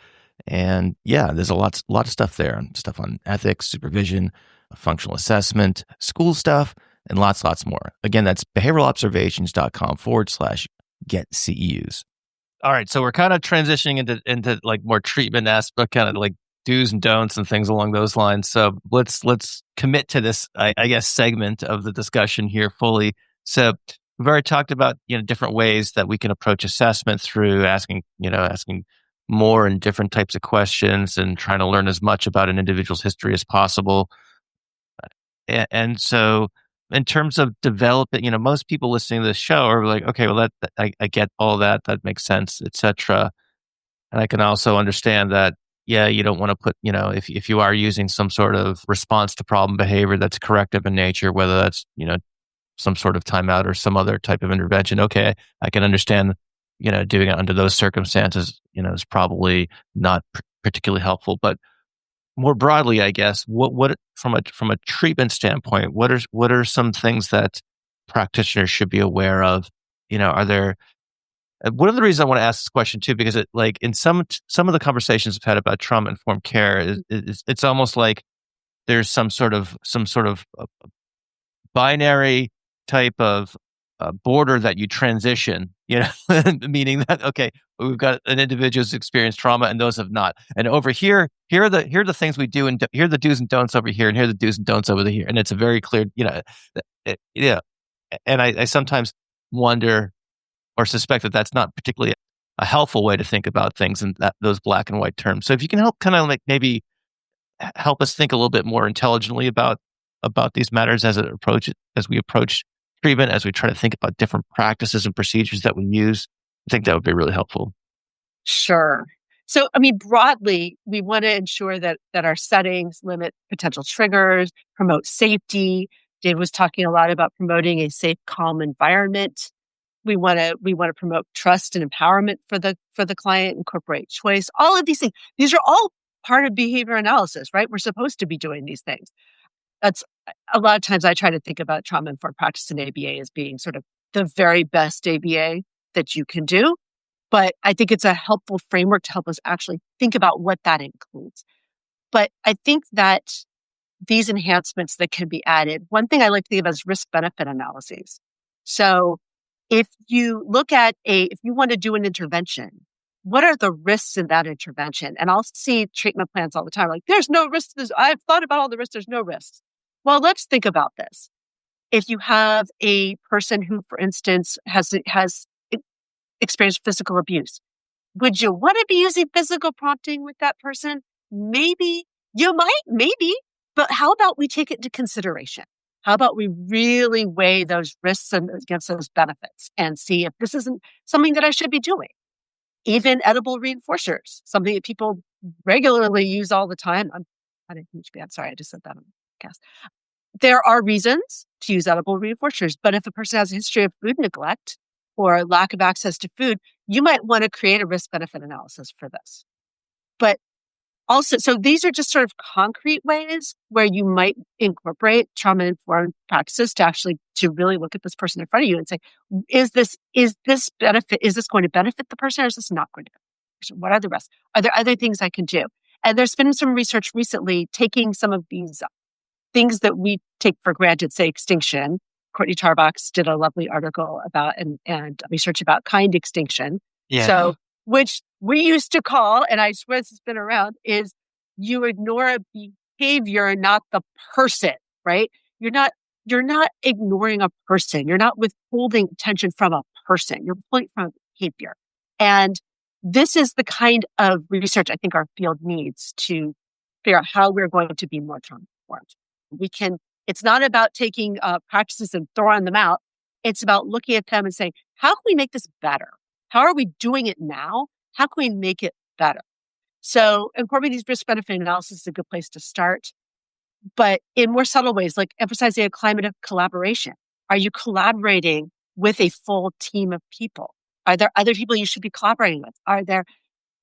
And yeah, there's a lot of stuff there. Stuff on ethics, supervision, functional assessment, school stuff, and lots more. Again, that's behavioralobservations.com/get CEUs. All right, so we're kind of transitioning into like more treatment aspect, kind of like do's and don'ts and things along those lines. So let's commit to this, I guess, segment of the discussion here fully. So we've already talked about different ways that we can approach assessment through asking more and different types of questions and trying to learn as much about an individual's history as possible. And so in terms of developing, most people listening to this show are like, okay, well, I get all that. That makes sense, etc. And I can also understand that, yeah, you don't want to put, if you are using some sort of response to problem behavior that's corrective in nature, whether that's, some sort of timeout or some other type of intervention. Okay, I can understand, doing it under those circumstances, is probably not particularly helpful. But more broadly, I guess, what from a treatment standpoint, what are some things that practitioners should be aware of? Are there one of the reasons I want to ask this question too, because it like in some of the conversations I've had about trauma informed care, it's almost like there's some sort of binary type of border that you transition, meaning that, okay, we've got an individual who's experienced trauma and those have not. And over here are the things we do, and here are the do's and don'ts over here, and here are the do's and don'ts over here. And it's a very clear, yeah. And I sometimes wonder or suspect that that's not particularly a helpful way to think about things in those black and white terms. So if you can help kind of like maybe help us think a little bit more intelligently about these matters as we approach treatment, as we try to think about different practices and procedures that we use, I think that would be really helpful. Sure. So, broadly, we want to ensure that our settings limit potential triggers, promote safety. Dave was talking a lot about promoting a safe, calm environment. We want to promote trust and empowerment for the client, incorporate choice. All of these things. These are all part of behavior analysis, right? We're supposed to be doing these things. That's a lot of times I try to think about trauma-informed practice in ABA as being sort of the very best ABA that you can do. But I think it's a helpful framework to help us actually think about what that includes. But I think that these enhancements that can be added, one thing I like to think of as risk-benefit analyses. So if you look at if you want to do an intervention, what are the risks in that intervention? And I'll see treatment plans all the time, like, there's no risk to this. I've thought about all the risks. There's no risks. Well, let's think about this. If you have a person who, for instance, has experienced physical abuse, would you want to be using physical prompting with that person? Maybe. You might, maybe. But how about we take it into consideration? How about we really weigh those risks against those benefits and see if this isn't something that I should be doing? Even edible reinforcers, something that people regularly use all the time. I'm not a huge fan. Sorry, I just said that on the podcast. There are reasons to use edible reinforcers, but if a person has a history of food neglect or lack of access to food, you might want to create a risk-benefit analysis for this. But also, so these are just sort of concrete ways where you might incorporate trauma-informed practices to really look at this person in front of you and say, is this going to benefit the person, or is this not going to benefit the person? What are the risks? Are there other things I can do? And there's been some research recently taking some of these things that we take for granted, say extinction. Courtney Tarbox did a lovely article about and research about kind extinction. Yeah. So, which we used to call, and I swear this has been around, is you ignore a behavior, not the person, right? You're not ignoring a person. You're not withholding attention from a person. You're pulling from a behavior. And this is the kind of research I think our field needs to figure out how we're going to be more trauma-informed. It's not about taking practices and throwing them out. It's about looking at them and saying, how can we make this better? How are we doing it now? How can we make it better? So incorporating these risk-benefit analysis is a good place to start, but in more subtle ways, like emphasizing a climate of collaboration. Are you collaborating with a full team of people? Are there other people you should be collaborating with?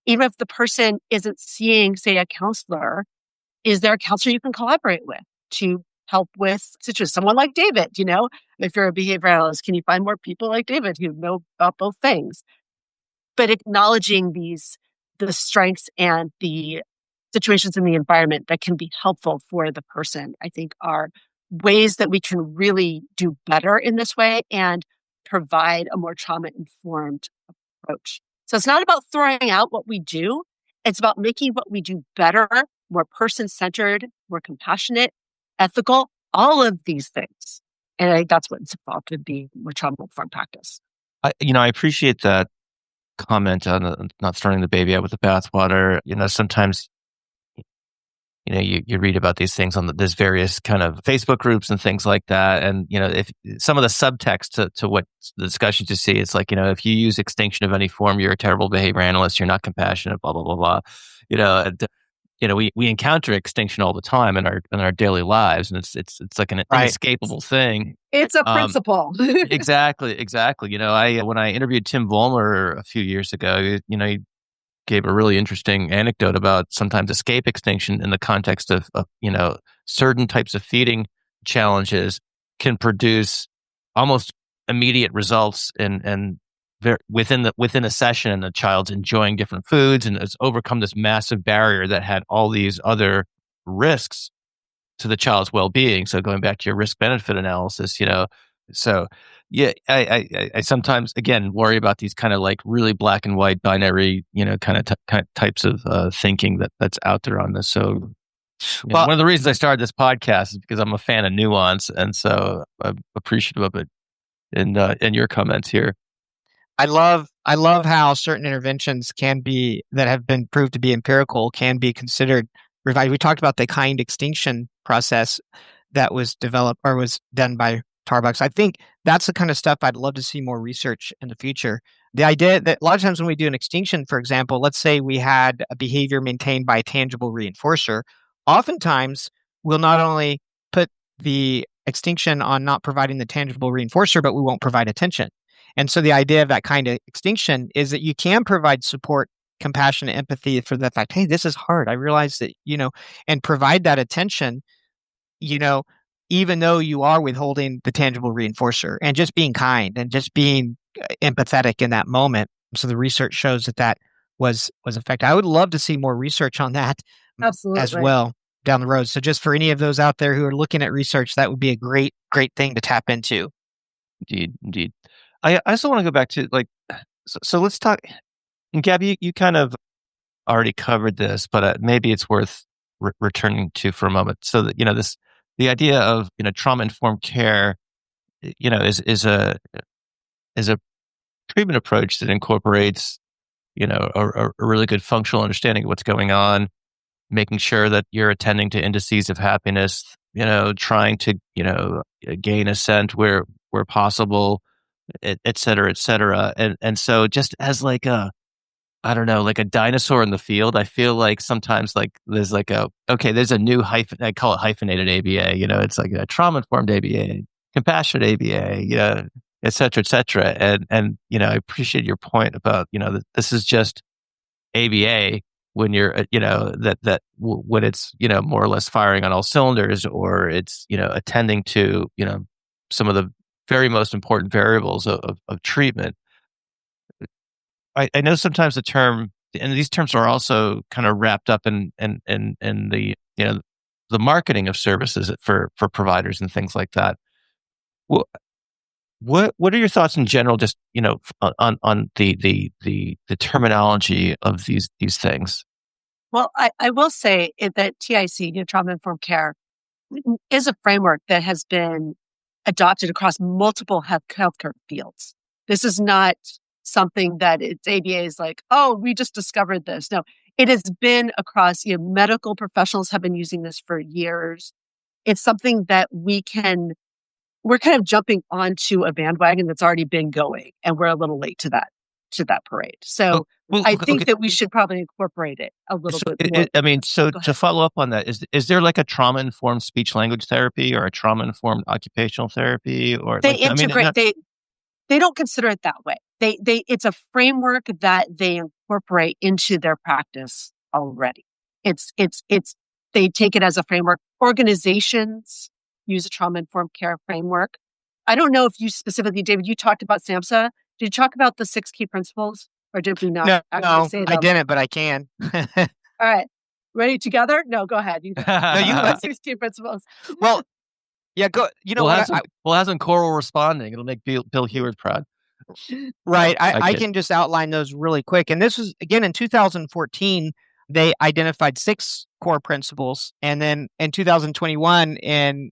Even if the person isn't seeing, say, a counselor, is there a counselor you can collaborate with to help with situations? Someone like David, if you're a behavior analyst, can you find more people like David who know about both things? But acknowledging the strengths and the situations in the environment that can be helpful for the person, I think, are ways that we can really do better in this way and provide a more trauma-informed approach. So it's not about throwing out what we do. It's about making what we do better, more person-centered, more compassionate, ethical, all of these things. And I think that's what's involved in being more trauma-informed practice. I appreciate that comment on not throwing the baby out with the bathwater. Sometimes, you read about these things on there's various kind of Facebook groups and things like that. And, if some of the subtext to what the discussions you see, it's like, if you use extinction of any form, you're a terrible behavior analyst, you're not compassionate, blah, blah, blah, blah. We encounter extinction all the time in our daily lives, and it's like an inescapable thing. It's a principle. Exactly. When I interviewed Tim Vollmer a few years ago, he gave a really interesting anecdote about sometimes escape extinction in the context of certain types of feeding challenges can produce almost immediate results and within a session, and the child's enjoying different foods and has overcome this massive barrier that had all these other risks to the child's well-being. So going back to your risk-benefit analysis, so yeah, I sometimes again worry about these kind of like really black and white binary, kind of types of thinking that's out there on this. So one of the reasons I started this podcast is because I'm a fan of nuance, and so I'm appreciative of it. In your comments here. I love how certain interventions that have been proved to be empirical can be considered revised. We talked about the kind extinction process that was developed or was done by Tarbox. I think that's the kind of stuff I'd love to see more research in the future. The idea that a lot of times when we do an extinction, for example, let's say we had a behavior maintained by a tangible reinforcer, oftentimes we'll not only put the extinction on not providing the tangible reinforcer, but we won't provide attention. And so the idea of that kind of extinction is that you can provide support, compassion, and empathy for the fact, hey, this is hard. I realize that, and provide that attention, even though you are withholding the tangible reinforcer, and just being kind and just being empathetic in that moment. So the research shows that was effective. I would love to see more research on that. Absolutely. As well down the road. So just for any of those out there who are looking at research, that would be a great thing to tap into. Indeed. I also want to go back to so let's talk. And Gabi, you kind of already covered this, but maybe it's worth returning to for a moment. So that the idea of trauma-informed care, is a treatment approach that incorporates a really good functional understanding of what's going on, making sure that you're attending to indices of happiness, trying to gain assent where possible, et cetera, et cetera. And so just as like a I don't know, like a dinosaur in the field. I feel like sometimes like there's like there's a new I call it hyphenated ABA, it's like a trauma-informed ABA, compassionate ABA, et cetera, et cetera. And, I appreciate your point about, that this is just ABA when you're, when it's, more or less firing on all cylinders, or it's, attending to, some of the very most important variables of treatment. I know sometimes the term, and these terms are also kind of wrapped up in the, the marketing of services for providers and things like that. Well, what are your thoughts in general, just, on the terminology of these things? Well, I will say that TIC, trauma-informed care, is a framework that has been adopted across multiple healthcare fields. This is not something that it's ABA is like, oh, we just discovered this. No, it has been across, medical professionals have been using this for years. It's something that we're kind of jumping onto a bandwagon that's already been going, and we're a little late to that parade. So I think that we should probably incorporate it a little bit more. To follow up on that, is there like a trauma-informed speech language therapy or a trauma-informed occupational therapy, or they integrate? They don't consider it that way. It's a framework that they incorporate into their practice already. They take it as a framework. Organizations use a trauma-informed care framework. I don't know if you specifically, David, you talked about SAMHSA. Did you talk about the 6 key principles, or did we not actually say them? I didn't, but I can. All right. Ready together? No, go ahead. You have 6 key principles. Well, yeah, go. Hasn't Coral responding? It'll make Bill Heward proud. Right. I can just outline those really quick. And this was, again, in 2014, they identified 6 core principles. And then in 2021, in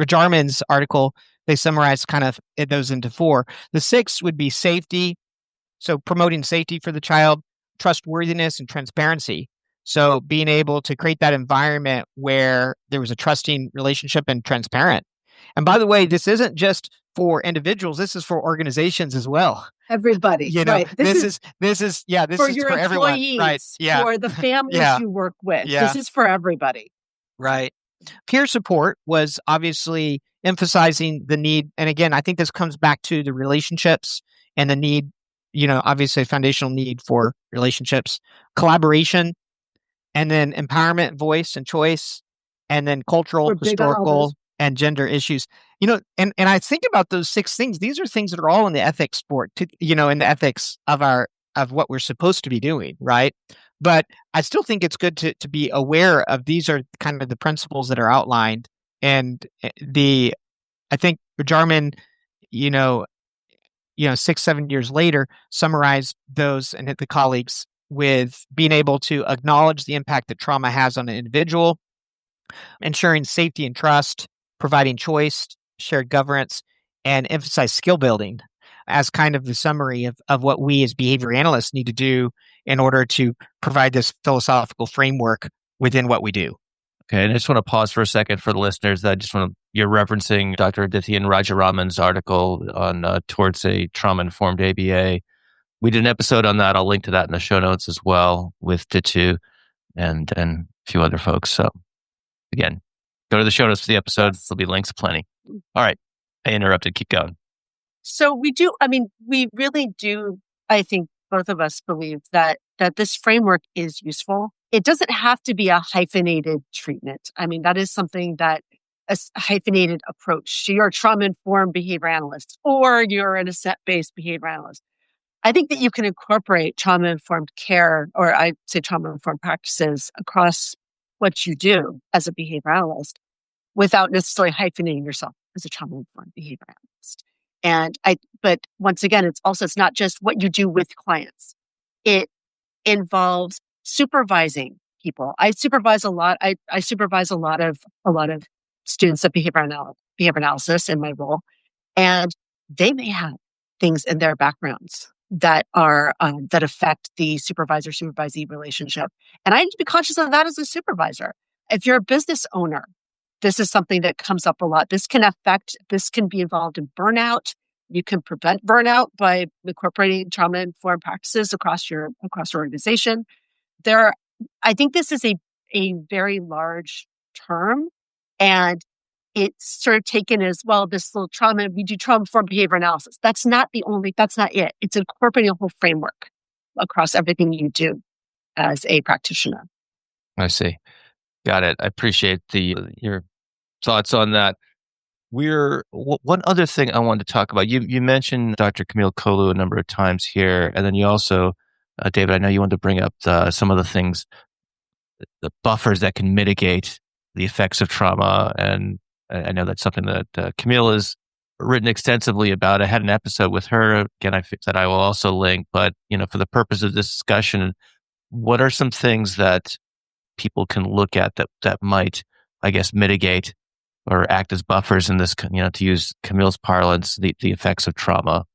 Rajarman's article, they summarized kind of those into 4. The 6 would be safety. So promoting safety for the child, trustworthiness and transparency. So being able to create that environment where there was a trusting relationship and transparent. And by the way, this isn't just for individuals. This is for organizations as well. Everybody. Right. This is for your everyone. Employees, Right. Yeah. For the families you work with. Yeah. This is for everybody. Right. Peer support was obviously emphasizing the need. And again, I think this comes back to the relationships and the need, obviously a foundational need for relationships, collaboration, and then empowerment, voice and choice, and then cultural, historical, and gender issues. And I think about those 6 things. These are things that are all in the ethics sport, in the ethics of what we're supposed to be doing, right? But I still think it's good to be aware of these are kind of the principles that are outlined. And I think Rajarman, 6-7 years later, summarized those and the colleagues with being able to acknowledge the impact that trauma has on an individual, ensuring safety and trust, providing choice, shared governance, and emphasize skill building as kind of the summary of what we as behavior analysts need to do in order to provide this philosophical framework within what we do. Okay, and I just want to pause for a second for the listeners. You're referencing Dr. Adityan Rajaraman's article on Towards a Trauma-Informed ABA. We did an episode on that. I'll link to that in the show notes as well, with Titu and a few other folks. So again, go to the show notes for the episode. There'll be links plenty. All right. I interrupted. Keep going. So we really do, I think both of us believe that this framework is useful. It doesn't have to be a hyphenated treatment. I mean, that is something that a hyphenated approach. You're a trauma-informed behavior analyst, or you're an assessment-based behavior analyst. I think that you can incorporate trauma-informed care, or I say trauma-informed practices, across what you do as a behavior analyst without necessarily hyphenating yourself as a trauma-informed behavior analyst. But once again, it's not just what you do with clients. It involves supervising people. I supervise a lot. I supervise a lot of students of behavior analysis in my role, and they may have things in their backgrounds that are that affect the supervisor-supervisee relationship. And I need to be conscious of that as a supervisor. If you're a business owner, this is something that comes up a lot. This can be involved in burnout. You can prevent burnout by incorporating trauma-informed practices across your organization. I think this is a very large term, and it's sort of taken as, well, this little trauma, we do trauma-informed behavior analysis. That's not it. It's incorporating a whole framework across everything you do as a practitioner. I see. Got it. I appreciate your thoughts on that. One other thing I wanted to talk about. You mentioned Dr. Camille Kolu a number of times here, and then you also, David, I know you wanted to bring up some of the things, the buffers that can mitigate the effects of trauma, and I know that's something that Camille has written extensively about. I had an episode with her. Again, that I will also link. But for the purpose of this discussion, what are some things that people can look at that might, I guess, mitigate or act as buffers in this, to use Camille's parlance, the effects of trauma?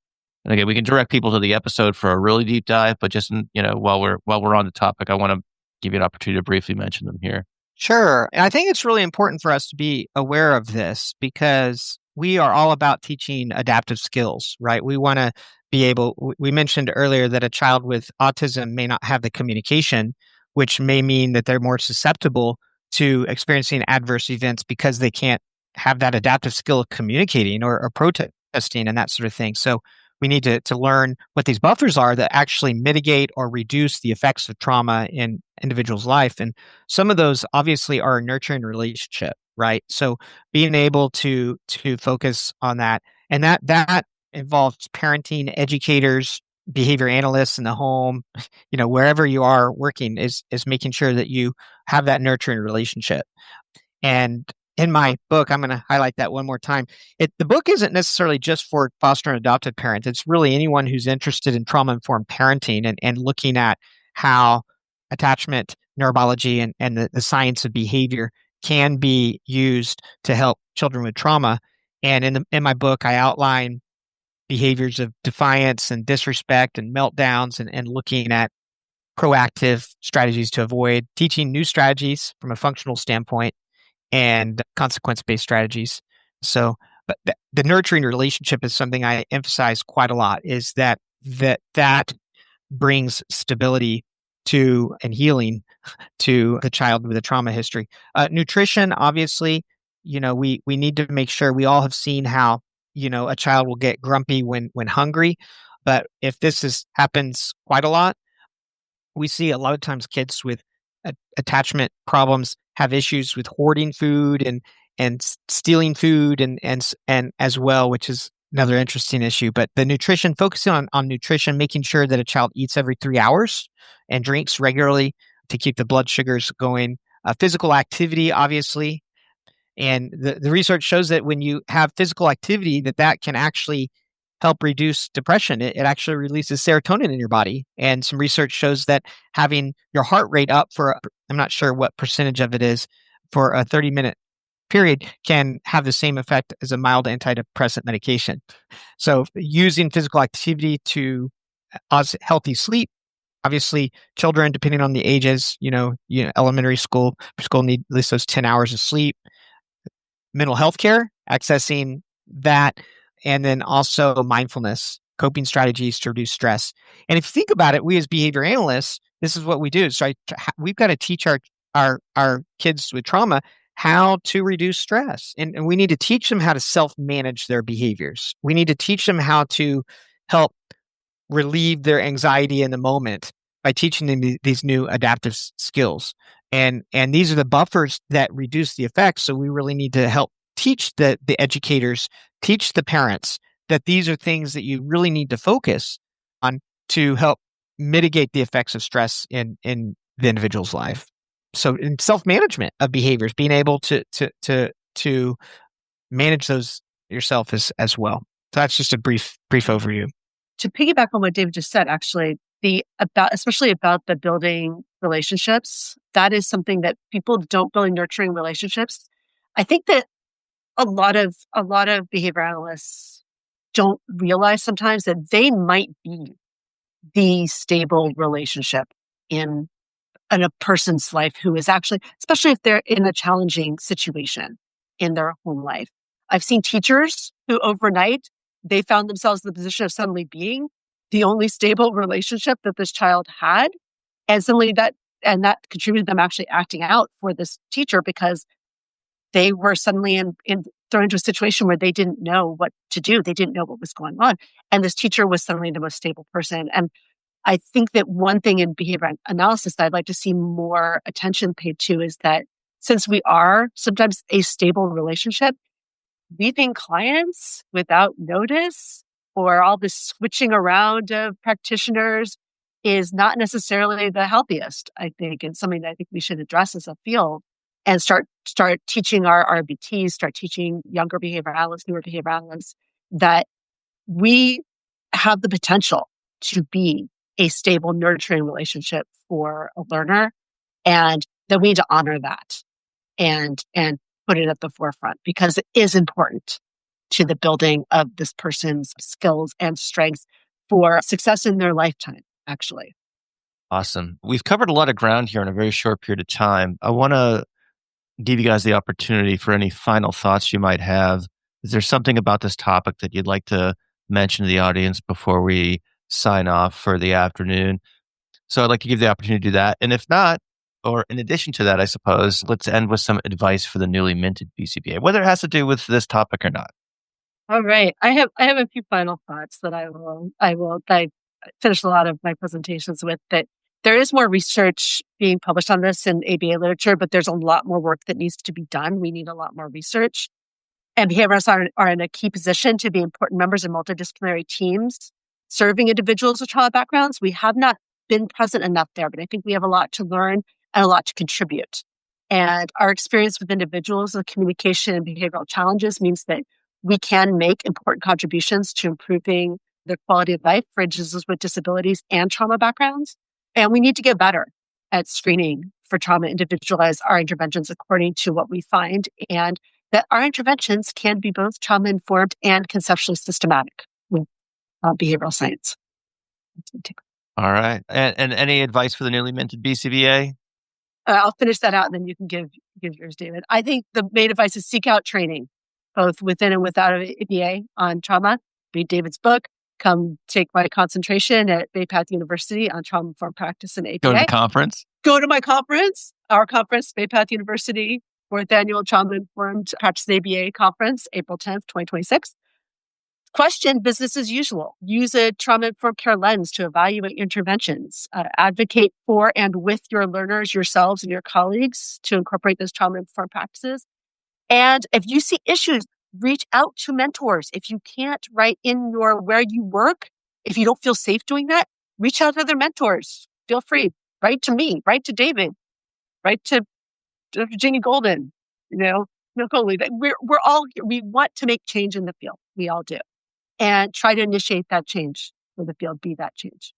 And again, we can direct people to the episode for a really deep dive, but just, while we're on the topic, I want to give you an opportunity to briefly mention them here. Sure. And I think it's really important for us to be aware of this because we are all about teaching adaptive skills, right? We want to be able, we mentioned earlier that a child with autism may not have the communication, which may mean that they're more susceptible to experiencing adverse events because they can't have that adaptive skill of communicating or protesting and that sort of thing. So we need to learn what these buffers are that actually mitigate or reduce the effects of trauma in individuals' life. And some of those obviously are a nurturing relationship, right? So being able to focus on that, and that involves parenting, educators, behavior analysts in the home, wherever you are working, is making sure that you have that nurturing relationship. And in my book, I'm going to highlight that one more time. The book isn't necessarily just for foster and adoptive parents. It's really anyone who's interested in trauma-informed parenting and looking at how attachment neurobiology and the science of behavior can be used to help children with trauma. And in my book, I outline behaviors of defiance and disrespect and meltdowns and looking at proactive strategies to avoid, teaching new strategies from a functional standpoint, and consequence-based strategies. So, but the nurturing relationship is something I emphasize quite a lot, is that brings stability to and healing to the child with a trauma history. Nutrition, obviously, we need to make sure. We all have seen how, a child will get grumpy when hungry. But if this happens quite a lot, we see a lot of times kids with attachment problems have issues with hoarding food and stealing food and as well, which is another interesting issue. But the nutrition, focusing on nutrition, making sure that a child eats every 3 hours and drinks regularly to keep the blood sugars going. Physical activity, obviously. And the research shows that when you have physical activity, that can actually help reduce depression. It actually releases serotonin in your body. And some research shows that having your heart rate up for, I'm not sure what percentage of it is, for a 30-minute period can have the same effect as a mild antidepressant medication. So using physical activity to cause healthy sleep. Obviously, children, depending on the ages, elementary school need at least those 10 hours of sleep. Mental health care, accessing that, and then also mindfulness, coping strategies to reduce stress. And if you think about it, we as behavior analysts, this is what we do. So we've got to teach our kids with trauma how to reduce stress. And we need to teach them how to self-manage their behaviors. We need to teach them how to help relieve their anxiety in the moment by teaching them these new adaptive skills. And these are the buffers that reduce the effects. So we really need to help teach the educators, teach the parents that these are things that you really need to focus on to help mitigate the effects of stress in the individual's life. So in self-management of behaviors, being able to manage those yourself as well. So that's just a brief overview. To piggyback on what David just said, actually, especially about the building relationships, that is something that people don't build nurturing relationships. I think that a lot of behavior analysts don't realize sometimes that they might be the stable relationship in a person's life who is actually, especially if they're in a challenging situation in their home life. I've seen teachers who overnight they found themselves in the position of suddenly being the only stable relationship that this child had. And suddenly that contributed them actually acting out for this teacher because they were suddenly thrown into a situation where they didn't know what to do. They didn't know what was going on. And this teacher was suddenly the most stable person. And I think that one thing in behavior analysis that I'd like to see more attention paid to is that since we are sometimes a stable relationship, leaving clients without notice or all this switching around of practitioners is not necessarily the healthiest, I think, and something that I think we should address as a field and start teaching our RBTs, start teaching younger behavior analysts, newer behavior analysts, that we have the potential to be a stable, nurturing relationship for a learner, and that we need to honor that and put it at the forefront because it is important to the building of this person's skills and strengths for success in their lifetime, actually. Awesome. We've covered a lot of ground here in a very short period of time. I want to give you guys the opportunity for any final thoughts you might have. Is there something about this topic that you'd like to mention to the audience before we sign off for the afternoon? So I'd like to give the opportunity to do that. And if not, or in addition to that, I suppose, let's end with some advice for the newly minted BCBA, whether it has to do with this topic or not. All right. I have a few final thoughts that I finished a lot of my presentations with, that there is more research being published on this in ABA literature, but there's a lot more work that needs to be done. We need a lot more research. And behaviorists are in a key position to be important members of multidisciplinary teams serving individuals with trauma backgrounds. We have not been present enough there, but I think we have a lot to learn and a lot to contribute. And our experience with individuals with communication and behavioral challenges means that we can make important contributions to improving their quality of life for individuals with disabilities and trauma backgrounds. And we need to get better at screening for trauma, individualize our interventions according to what we find, and that our interventions can be both trauma-informed and conceptually systematic with behavioral science. All right. And any advice for the newly minted BCBA? I'll finish that out and then you can give yours, David. I think the main advice is seek out training, both within and without of ABA on trauma. Read David's book. Come take my concentration at Bay Path University on trauma-informed practice and ABA. Go to the conference. Go to my conference, our conference, Bay Path University, 4th Annual Trauma-Informed Practice and ABA Conference, April 10th, 2026. Question business as usual. Use a trauma-informed care lens to evaluate interventions. Advocate for and with your learners, yourselves, and your colleagues to incorporate those trauma-informed practices. And if you see issues, reach out to mentors. If you can't write in where you work, if you don't feel safe doing that, reach out to other mentors. Feel free. Write to me. Write to David. Write to Jeannie Golden. Nicole. We want to make change in the field. We all do. And try to initiate that change for the field, be that change.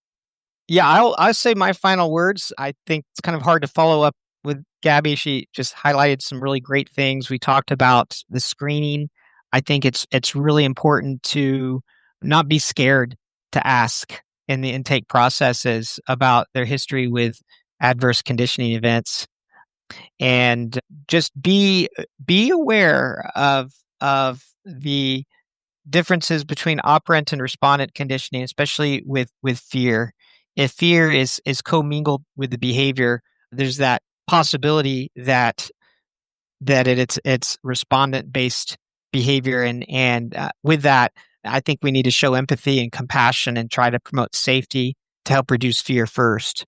Yeah, I'll say my final words. I think it's kind of hard to follow up with Gabi. She just highlighted some really great things. We talked about the screening. I think it's really important to not be scared to ask in the intake processes about their history with adverse conditioning events, and just be aware of the differences between operant and respondent conditioning, especially with fear. If fear is commingled with the behavior, there's that possibility that it's respondent based behavior, and with that, I think we need to show empathy and compassion and try to promote safety to help reduce fear first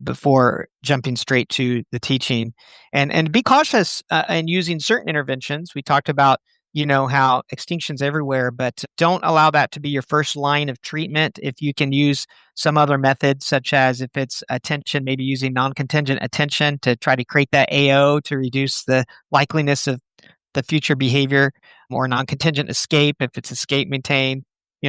before jumping straight to the teaching, and be cautious in using certain interventions. We talked about how extinction's everywhere, but don't allow that to be your first line of treatment. If you can use some other method, such as if it's attention, maybe using non-contingent attention to try to create that AO to reduce the likeliness of the future behavior, or non-contingent escape, if it's escape maintain,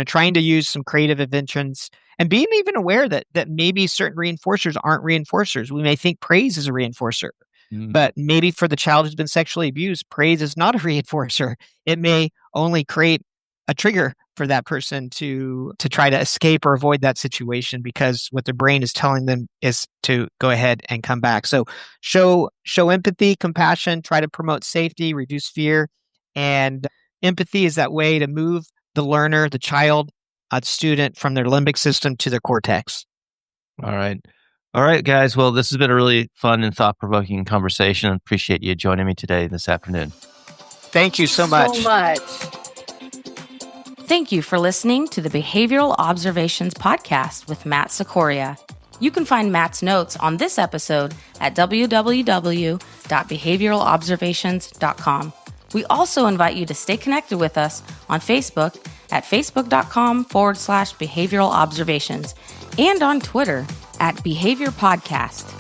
trying to use some creative inventions, and being even aware that maybe certain reinforcers aren't reinforcers. We may think praise is a reinforcer, but maybe for the child who's been sexually abused, praise is not a reinforcer. It may only create a trigger for that person to try to escape or avoid that situation, because what their brain is telling them is to go ahead and come back. So show empathy, compassion, try to promote safety, reduce fear. And empathy is that way to move the learner, the child, the student from their limbic system to their cortex. All right. All right, guys. Well, this has been a really fun and thought-provoking conversation. I appreciate you joining me today this afternoon. Thank you so much. Thank you for listening to the Behavioral Observations Podcast with Matt Sikoria. You can find Matt's notes on this episode at www.behavioralobservations.com. We also invite you to stay connected with us on Facebook at facebook.com/behavioral observations and on Twitter at Behavior Podcast.